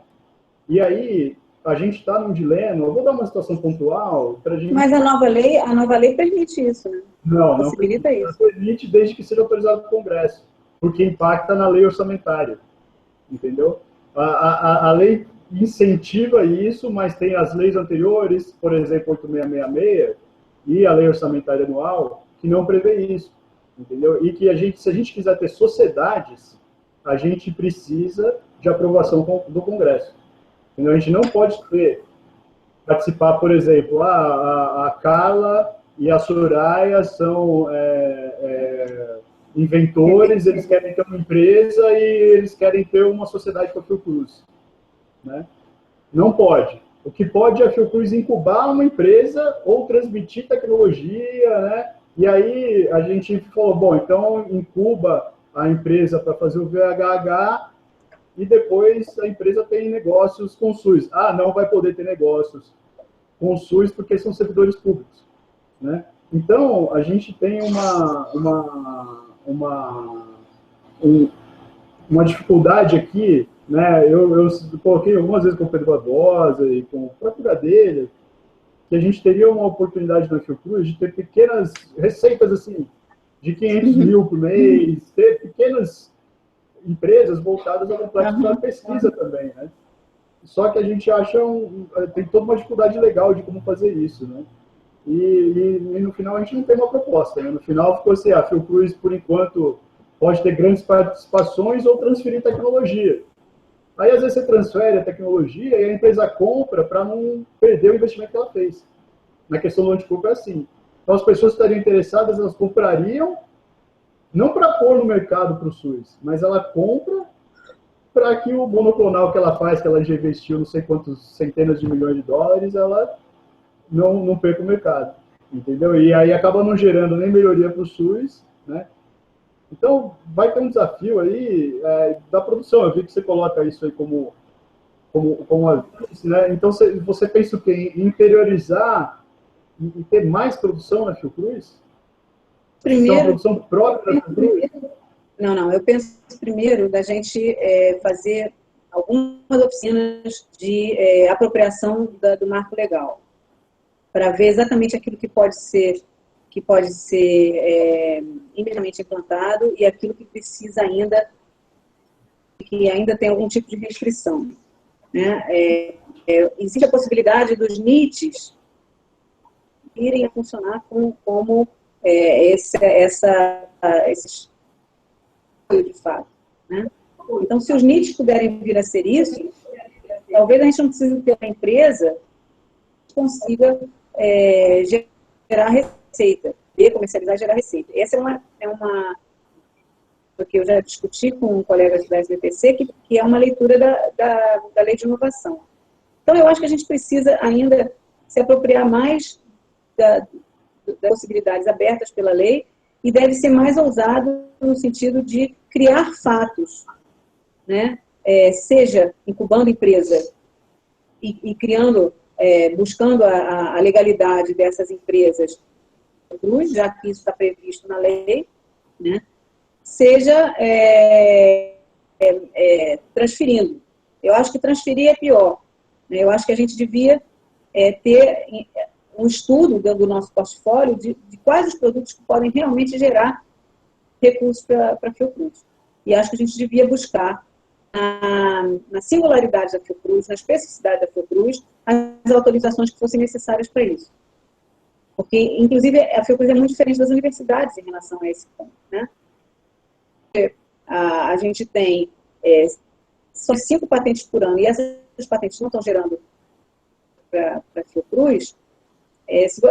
B: E aí, a gente está num dilema, eu vou dar uma situação pontual para a gente...
A: Mas a nova lei permite isso, né?
B: Não
A: possibilita isso.
B: Não permite desde que seja autorizado pelo Congresso, porque impacta na lei orçamentária. Entendeu? A lei incentiva isso, mas tem as leis anteriores, por exemplo, 8666, e a lei orçamentária anual, que não prevê isso. Entendeu? E que se a gente quiser ter sociedades, a gente precisa de aprovação do Congresso. Entendeu? A gente não pode participar, por exemplo, a Carla e a Soraya são inventores, eles querem ter uma empresa e eles querem ter uma sociedade com a Fiocruz. Né? Não pode. O que pode é a Fiocruz incubar uma empresa ou transmitir tecnologia, né? E aí a gente falou, bom, então incuba a empresa para fazer o VHH e depois a empresa tem negócios com o SUS. Ah, não vai poder ter negócios com o SUS porque são servidores públicos. Né? Então, a gente tem uma dificuldade aqui, né? Eu coloquei algumas vezes com o Pedro Barbosa e com o próprio Gadelha, que a gente teria uma oportunidade na Fiocruz de ter pequenas receitas assim, de 500 mil por mês, ter pequenas empresas voltadas ao complexo da pesquisa também, né? Só que a gente acha, tem toda uma dificuldade legal de como fazer isso, né? E no final a gente não tem uma proposta, né? No final ficou assim, a Fiocruz, por enquanto, pode ter grandes participações ou transferir tecnologia. Aí, às vezes, você transfere a tecnologia e a empresa compra para não perder o investimento que ela fez. Na questão do anticorpo é assim. Então, as pessoas que estariam interessadas, elas comprariam não para pôr no mercado para o SUS, mas ela compra para que o monoclonal que ela faz, que ela já investiu não sei quantos centenas de milhões de dólares, ela não perca o mercado, entendeu? E aí acaba não gerando nem melhoria para o SUS, né? Então, vai ter um desafio aí da produção. Eu vi que você coloca isso aí como né? Então, você pensa o quê? Em interiorizar e ter mais produção na Fiocruz?
A: Primeiro,
B: uma produção própria da Fiocruz?
A: Não. Eu penso primeiro da gente fazer algumas oficinas de apropriação do marco legal, para ver exatamente aquilo que pode ser imediatamente implantado e aquilo que precisa ainda, que ainda tem algum tipo de restrição. Né? Existe a possibilidade dos NITs irem a funcionar como esses de fato. Né? Então, se os NITs puderem vir a ser isso, talvez a gente não precise ter uma empresa que consiga gerar receita, comercializar e gerar receita. Essa é uma que eu já discuti com colegas da SBPC, que é uma leitura da lei de inovação. Então, eu acho que a gente precisa ainda se apropriar mais das possibilidades abertas pela lei e deve ser mais ousado no sentido de criar fatos, né? Seja incubando empresa e criando, buscando a legalidade dessas empresas, já que isso está previsto na lei, né? Seja transferindo. Eu acho que transferir é pior. Né? Eu acho que a gente devia ter um estudo do nosso portfólio de quais os produtos que podem realmente gerar recursos para a Fiocruz. E acho que a gente devia buscar, na singularidade da Fiocruz, na especificidade da Fiocruz, as autorizações que fossem necessárias para isso. Porque, inclusive, a Fiocruz é muito diferente das universidades em relação a esse ponto. Né? A gente tem só 5 patentes por ano, e essas patentes não estão gerando para a Fiocruz.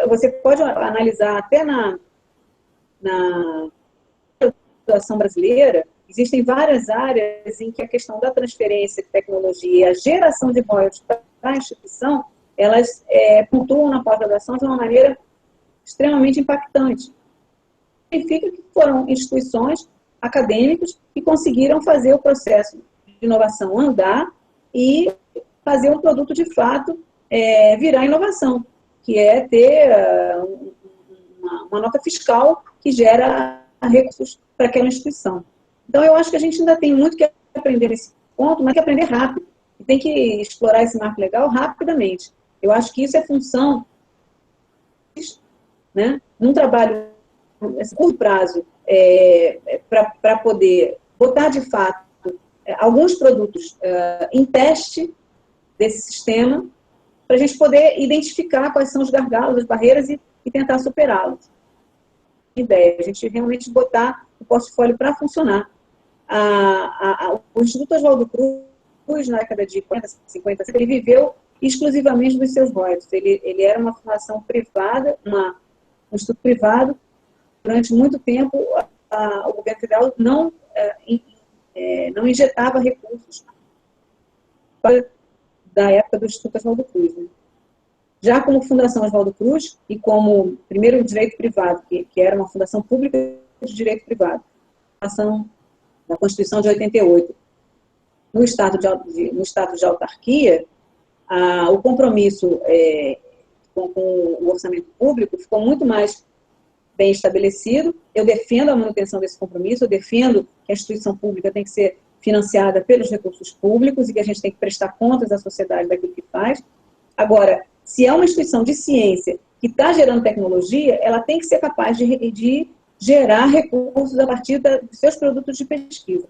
A: Você pode analisar até na legislação brasileira, existem várias áreas em que a questão da transferência de tecnologia e a geração de royalties para a instituição, elas pontuam na pós-graduação de uma maneira extremamente impactante. Significa que foram instituições acadêmicas que conseguiram fazer o processo de inovação andar e fazer um produto de fato virar inovação, que é ter uma nota fiscal que gera recursos para aquela instituição. Então, eu acho que a gente ainda tem muito que aprender nesse ponto, mas tem que aprender rápido. E tem que explorar esse marco legal rapidamente. Eu acho que isso é função, né, num trabalho a curto prazo, para poder botar, de fato, alguns produtos em teste desse sistema, para a gente poder identificar quais são os gargalos, as barreiras e tentar superá-los. Ideia, a gente realmente botar o portfólio para funcionar. O Instituto Oswaldo Cruz, na década de 40, 50, ele viveu exclusivamente dos seus royalties. Ele era uma fundação privada, um instituto privado. Durante muito tempo, o governo federal não injetava recursos da época do Instituto Oswaldo Cruz. Né? Já como Fundação Oswaldo Cruz e como primeiro direito privado, que era uma fundação pública de direito privado, fundação da Constituição de 88, no estado de autarquia, o compromisso com o orçamento público ficou muito mais bem estabelecido. Eu defendo a manutenção desse compromisso, eu defendo que a instituição pública tem que ser financiada pelos recursos públicos e que a gente tem que prestar contas à sociedade daquilo que faz. Agora, se é uma instituição de ciência que está gerando tecnologia, ela tem que ser capaz de gerar recursos a partir dos seus produtos de pesquisa.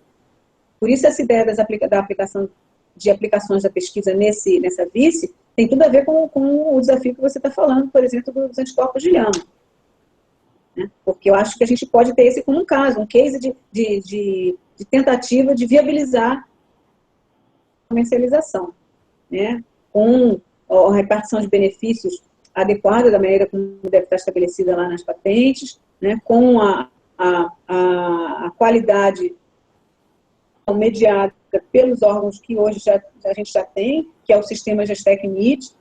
A: Por isso, essa ideia da aplicação de aplicações da pesquisa nessa vice tem tudo a ver com o desafio que você está falando, por exemplo, dos anticorpos de Llama. Né? Porque eu acho que a gente pode ter esse como um caso, um case de tentativa de viabilizar a comercialização, né? Com a repartição de benefícios adequada, da maneira como deve estar estabelecida lá nas patentes, né? Com a qualidade mediada pelos órgãos que hoje a gente já tem, que é o sistema GestecNIT,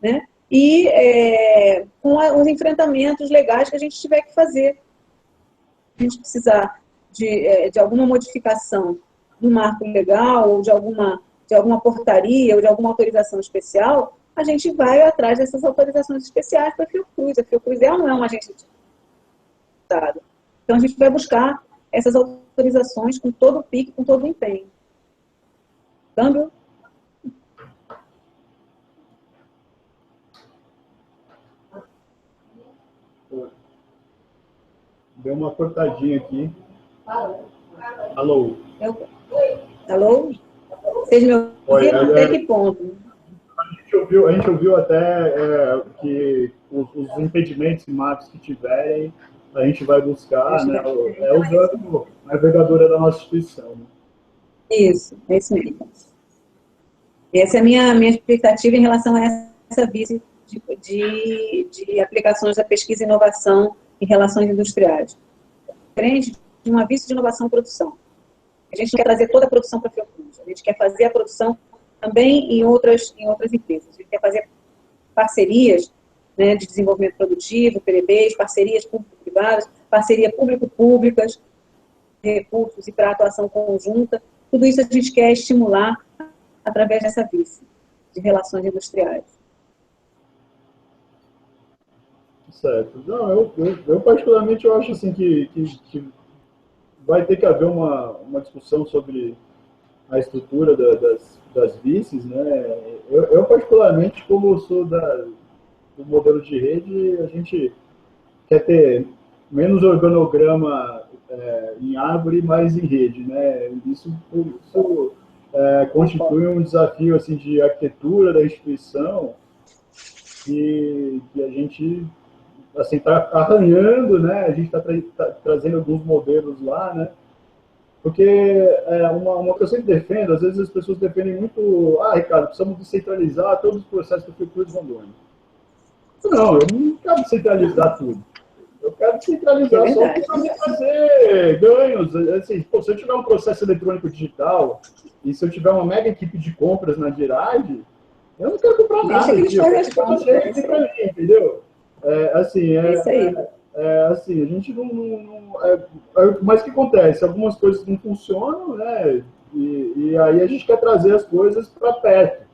A: né? E com os enfrentamentos legais que a gente tiver que fazer. A gente precisar de alguma modificação do marco legal, ou de alguma portaria, ou de alguma autorização especial, a gente vai atrás dessas autorizações especiais para a Fiocruz. A Fiocruz ela não é um agente de Estado. Então, a gente vai buscar essas autorizações com todo o pique, com todo o empenho. Câmbio?
B: Deu uma cortadinha aqui. Alô?
A: Alô? Vocês me ouviram até que ponto?
B: A gente ouviu até que os impedimentos e marcos que tiverem, a gente vai buscar, né, usando a navegadora da nossa instituição. Né?
A: Isso, é isso mesmo. Essa é a minha expectativa em relação a essa vice de aplicações da pesquisa e inovação em relações industriais. Diferente de uma vice de inovação e produção. A gente não quer trazer toda a produção para a Fiocruz. A gente quer fazer a produção também em outras empresas. A gente quer fazer parcerias, né, de desenvolvimento produtivo, PDBs, parcerias público-privadas, parcerias público-públicas, recursos e para atuação conjunta. Tudo isso a gente quer estimular através dessa vice de relações industriais.
B: Certo. Não, eu particularmente eu acho assim que vai ter que haver uma discussão sobre a estrutura das vices, né? Eu particularmente, como sou do modelo de rede, a gente quer ter menos organograma em árvore, mais em rede, né? Isso constitui um desafio assim de arquitetura da instituição que a gente assim está arranhando, né? A gente está trazendo alguns modelos lá, né? Porque uma coisa que eu sempre defendo, às vezes as pessoas defendem muito, Ricardo, precisamos descentralizar todos os processos do Fiocruz Rondônia. Não, eu não quero descentralizar tudo. Eu quero descentralizar só para fazer ganhos. Assim, se eu tiver um processo eletrônico digital e se eu tiver uma mega equipe de compras na Dirade, eu não quero comprar nada. Eu quero fazer aqui para mim, entendeu? Assim, assim, a gente mas o que acontece? Algumas coisas não funcionam, né? E aí a gente quer trazer as coisas para perto,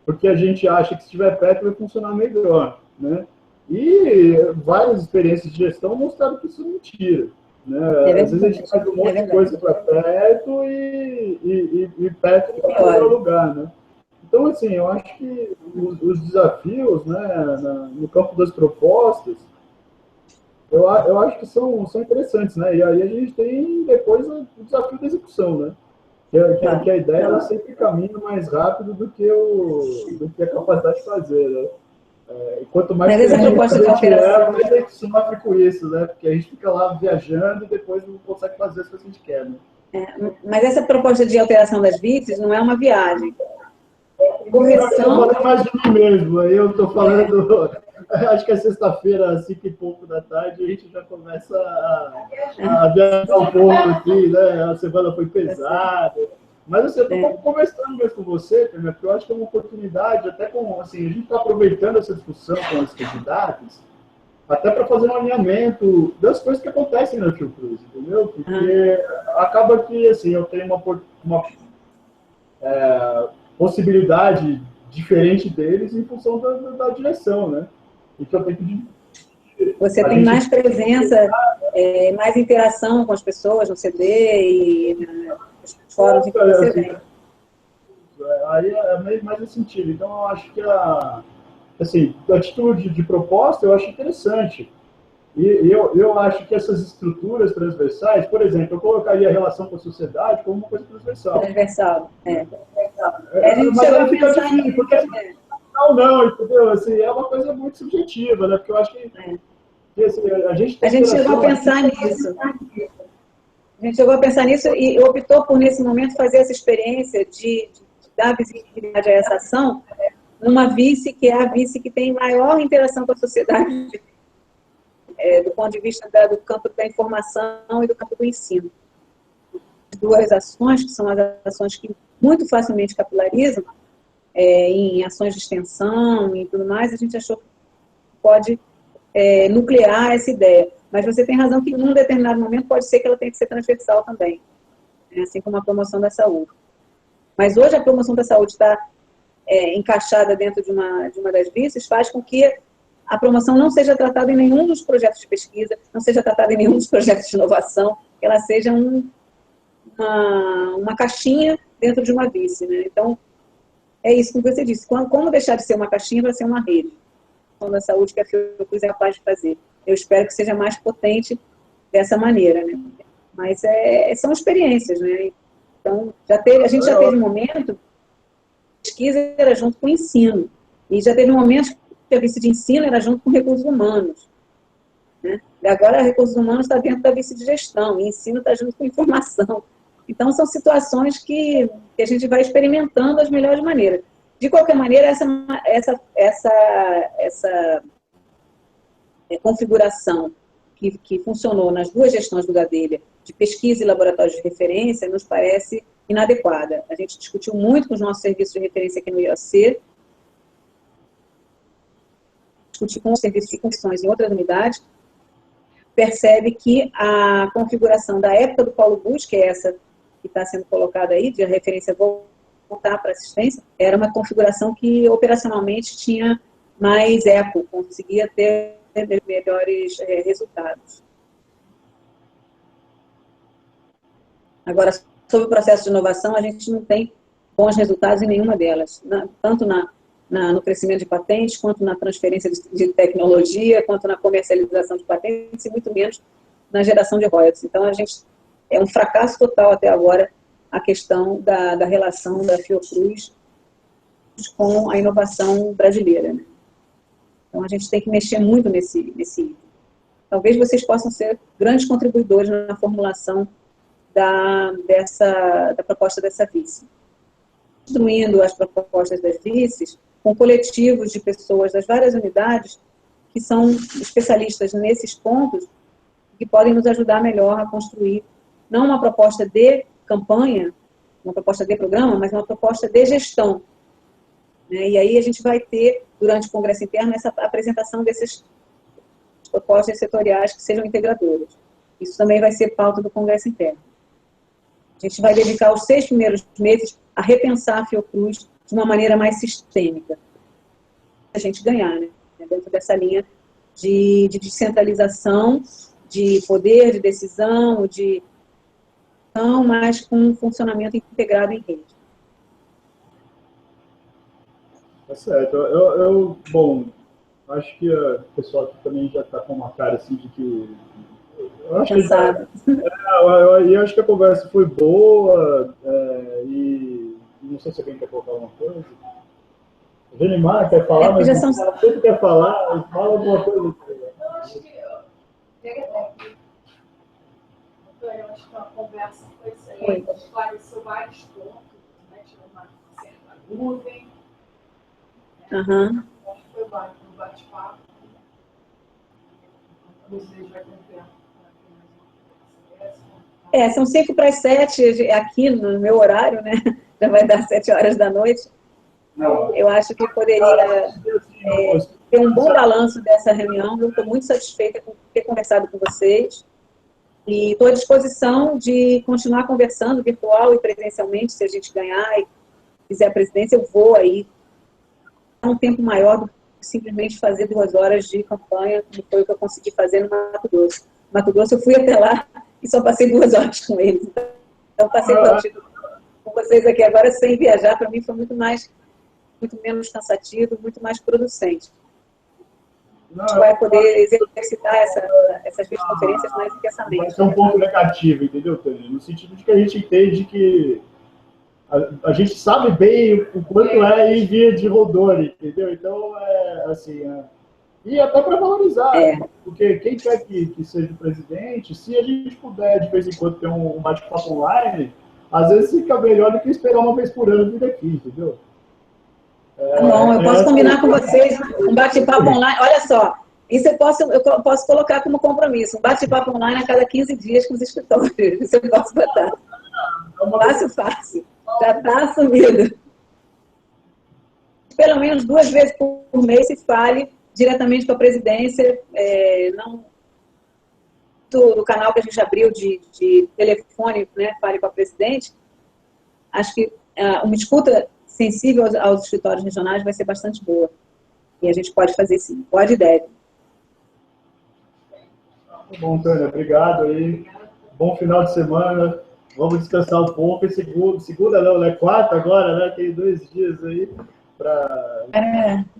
B: porque a gente acha que se estiver perto vai funcionar melhor, né? E várias experiências de gestão mostraram que isso é mentira. Né? Às vezes a gente faz um monte de coisa para perto e perto fica em outro lugar, né? Então, assim, eu acho que os desafios, né, no campo das propostas, eu acho que são interessantes, né? E aí a gente tem depois o desafio da execução, né? Que a ideia ela sempre caminha mais rápido do que a capacidade de fazer, né? Quanto mais a gente mais a gente sofre com isso, né? Porque a gente fica lá viajando e depois não consegue fazer as coisas que a gente quer, né?
A: Mas essa proposta de alteração das vices não é uma viagem. Correção.
B: Eu mais de mim mesmo. Aí eu estou falando. Acho que é sexta-feira, às 5 e pouco da tarde, a gente já começa a viajar um pouco aqui, né? A semana foi pesada. Mas assim, eu estou conversando mesmo com você, porque eu acho que é uma oportunidade, até com, assim, a gente está aproveitando essa discussão com os candidatos, até para fazer um alinhamento das coisas que acontecem na Fiocruz, entendeu? Porque acaba que, assim, eu tenho uma possibilidade diferente deles em função da direção, né? E que eu tenho que...
A: Você tem mais presença, mais interação com as pessoas no CD e nos fóruns em que você vem.
B: Aí é mais nesse sentido. Então, eu acho que assim, a atitude de proposta eu acho interessante. E eu acho que essas estruturas transversais, por exemplo, eu colocaria a relação com a sociedade como uma coisa transversal.
A: Transversal,
B: mas aí fica difícil, porque não, entendeu? Assim, é uma coisa muito subjetiva, né? Porque eu acho que assim, a gente
A: chegou a pensar nisso. A gente chegou a pensar nisso e optou por, nesse momento, fazer essa experiência de dar visibilidade a essa ação numa vice, que é a vice que tem maior interação com a sociedade, do ponto de vista do campo da informação e do campo do ensino. duas ações, que são as ações que muito facilmente capilarizam, em ações de extensão e tudo mais, a gente achou que pode nuclear essa ideia. Mas você tem razão que, num determinado momento, pode ser que ela tenha que ser transversal também, né? Assim como a promoção da saúde. Mas hoje a promoção da saúde está encaixada dentro de uma das vices, faz com que a promoção não seja tratada em nenhum dos projetos de pesquisa, não seja tratada em nenhum dos projetos de inovação, que ela seja uma caixinha dentro de uma vice, né? Então, é isso que você disse. Como deixar de ser uma caixinha para ser uma rede? Da saúde que a Fiocruz é capaz de fazer. Eu espero que seja mais potente dessa maneira, né? Mas são experiências, né? Então, a gente já teve um momento, a pesquisa era junto com o ensino, e já teve um momento que a vice de ensino era junto com recursos humanos, né? E agora, recursos humanos está dentro da vice de gestão, e ensino está junto com informação. Então, são situações que a gente vai experimentando as melhores maneiras. De qualquer maneira, essa configuração que funcionou nas duas gestões do Gadelha, de pesquisa e laboratórios de referência, nos parece inadequada. A gente discutiu muito com os nossos serviços de referência aqui no IOC, discutiu com os serviços de funções em outras unidades, percebe que a configuração da época do Paulo Bus, que é essa que está sendo colocada aí, de referência voltar para assistência, era uma configuração que operacionalmente tinha mais eco, conseguia ter melhores resultados. Agora, sobre o processo de inovação, a gente não tem bons resultados em nenhuma delas, tanto no crescimento de patentes, quanto na transferência de tecnologia, quanto na comercialização de patentes, e muito menos na geração de royalties. Então, é um fracasso total até agora a questão da relação da Fiocruz com a inovação brasileira, né? Então, a gente tem que mexer muito nesse item. Talvez vocês possam ser grandes contribuidores na formulação da proposta dessa vice. Construindo as propostas das vices com coletivos de pessoas das várias unidades que são especialistas nesses pontos, que podem nos ajudar melhor a construir, não uma proposta de campanha, uma proposta de programa, mas uma proposta de gestão, né? E aí a gente vai ter, durante o Congresso Interno, essa apresentação dessas propostas setoriais que sejam integradoras. Isso também vai ser pauta do Congresso Interno. A gente vai dedicar os 6 primeiros meses a repensar a Fiocruz de uma maneira mais sistêmica. A gente ganhar, né? Dentro dessa linha de descentralização, de poder, de decisão, mas com um funcionamento integrado em rede.
B: Tá certo. Bom, acho que o pessoal aqui também já está com uma cara assim de que... Eu acho eu acho que a conversa foi boa, e não sei se alguém quer colocar alguma coisa. O Genimar quer falar, mas não sempre quer falar, fala alguma coisa.
C: Eu acho que... Eu acho que a conversa foi excelente, esclareceu vários pontos, né? Tirou uma certa nuvem.
A: Uhum.
C: Acho que foi um bate-papo. Vocês vai confiar.
A: São 5 para as 7 aqui no meu horário, né? Já vai dar 7 horas da noite.
B: Não.
A: Eu acho que poderia ter um bom balanço dessa reunião. Eu estou muito satisfeita com ter conversado com vocês. E estou à disposição de continuar conversando virtual e presencialmente, se a gente ganhar e fizer a presidência, eu vou aí um tempo maior do que simplesmente fazer 2 horas de campanha, como foi o que eu consegui fazer no Mato Grosso. No Mato Grosso eu fui até lá e só passei 2 horas com eles. Então passei com vocês aqui agora sem viajar, para mim foi muito menos cansativo, muito mais producente. A gente vai poder exercitar essas videoconferências mais intensamente.
B: Vai ser um ponto negativo, entendeu, Tânia? No sentido de que a gente entende que a gente sabe bem o quanto ir via de Rodori, entendeu? Então, e até para valorizar, porque quem quer que seja o presidente, se a gente puder, de vez em quando, ter um bate-papo online, às vezes fica melhor do que esperar uma vez por ano vir aqui, entendeu?
A: Bom, eu posso combinar com vocês um bate-papo online. Olha só, isso eu posso colocar como compromisso, um bate-papo online a cada 15 dias com os escritórios. Isso eu posso botar. Fácil, fácil. Já está assumido. Pelo menos 2 vezes por mês se fale diretamente com a presidência, não do canal que a gente abriu de telefone, né, fale com a presidente. Acho que uma escuta sensível aos escritórios regionais vai ser bastante boa. E a gente pode fazer sim, pode e deve.
B: Tá bom, Tânia, obrigado aí. Bom final de semana. Vamos descansar um pouco. E segunda não, né? Quarta agora, né? Tem 2 dias aí para...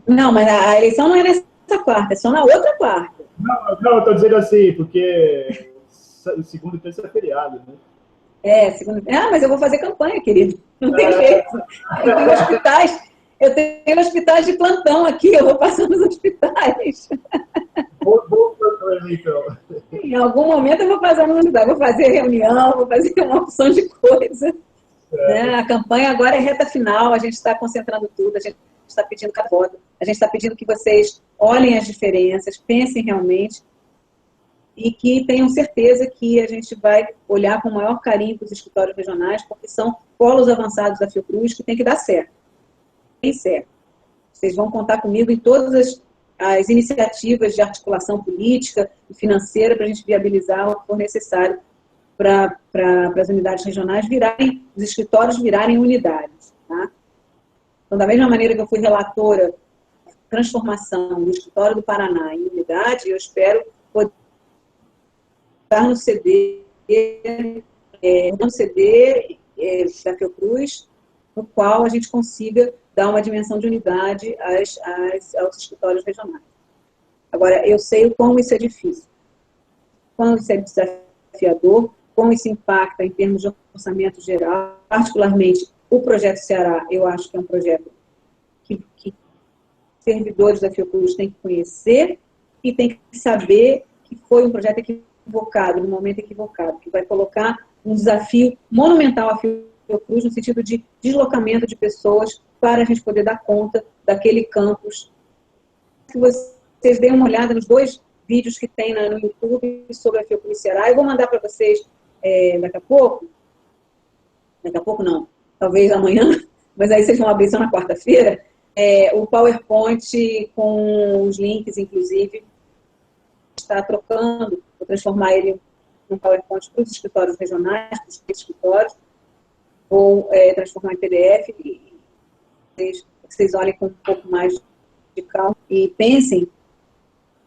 A: Não, mas a eleição não é nessa quarta, é só na outra quarta.
B: Não, eu estou dizendo assim, porque segunda e terça é feriado, né?
A: Segunda... mas eu vou fazer campanha, querido. Não tem jeito. Eu tenho hospitais de plantão aqui, eu vou passar nos hospitais.
B: Vou campanha, então.
A: Em algum momento eu vou fazer um hospital, vou fazer reunião, vou fazer uma opção de coisa. Né? A campanha agora é reta final, a gente está concentrando tudo, a gente está pedindo cada voto, a gente está pedindo que vocês olhem as diferenças, pensem realmente e que tenham certeza que a gente vai olhar com o maior carinho para os escritórios regionais, porque são polos avançados da Fiocruz que tem que dar certo. Tem certo. Vocês vão contar comigo em todas as iniciativas de articulação política e financeira para a gente viabilizar o que for necessário para as unidades regionais os escritórios virarem unidades. Tá? Então, da mesma maneira que eu fui relatora da transformação do escritório do Paraná em unidade, eu espero poder no CD da Fiocruz, no qual a gente consiga dar uma dimensão de unidade aos escritórios regionais. Agora, eu sei o como isso é difícil, quando isso é desafiador, como isso impacta em termos de orçamento geral, particularmente o projeto Ceará, eu acho que é um projeto que servidores da Fiocruz têm que conhecer e têm que saber que foi um projeto equivocado, no momento equivocado, que vai colocar um desafio monumental à Fiocruz no sentido de deslocamento de pessoas para a gente poder dar conta daquele campus. Que vocês deem uma olhada nos 2 vídeos que tem no YouTube sobre a Fiocruz Ceará. Eu vou mandar para vocês daqui a pouco não, talvez amanhã, mas aí vocês vão abrir só na quarta-feira, o PowerPoint com os links, inclusive, está trocando, vou transformar ele num PowerPoint para os escritórios regionais, para os escritórios, vou transformar em PDF e vocês olhem com um pouco mais de calma e pensem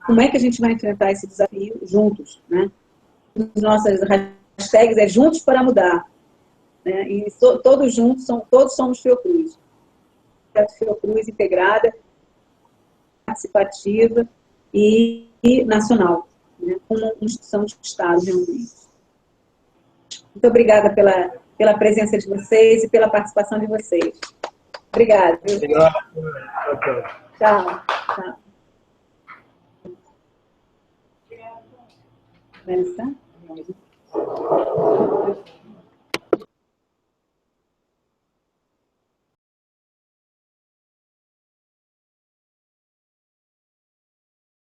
A: como é que a gente vai enfrentar esse desafio juntos, né? As nossas hashtags é Juntos para Mudar, né? E todos juntos, todos somos Fiocruz. Fiocruz integrada, participativa e nacional, né? Como uma instituição de Estado, realmente. Muito obrigada pela presença de vocês e pela participação de vocês. Obrigada.
B: Obrigado.
A: Tchau. Tchau. Vai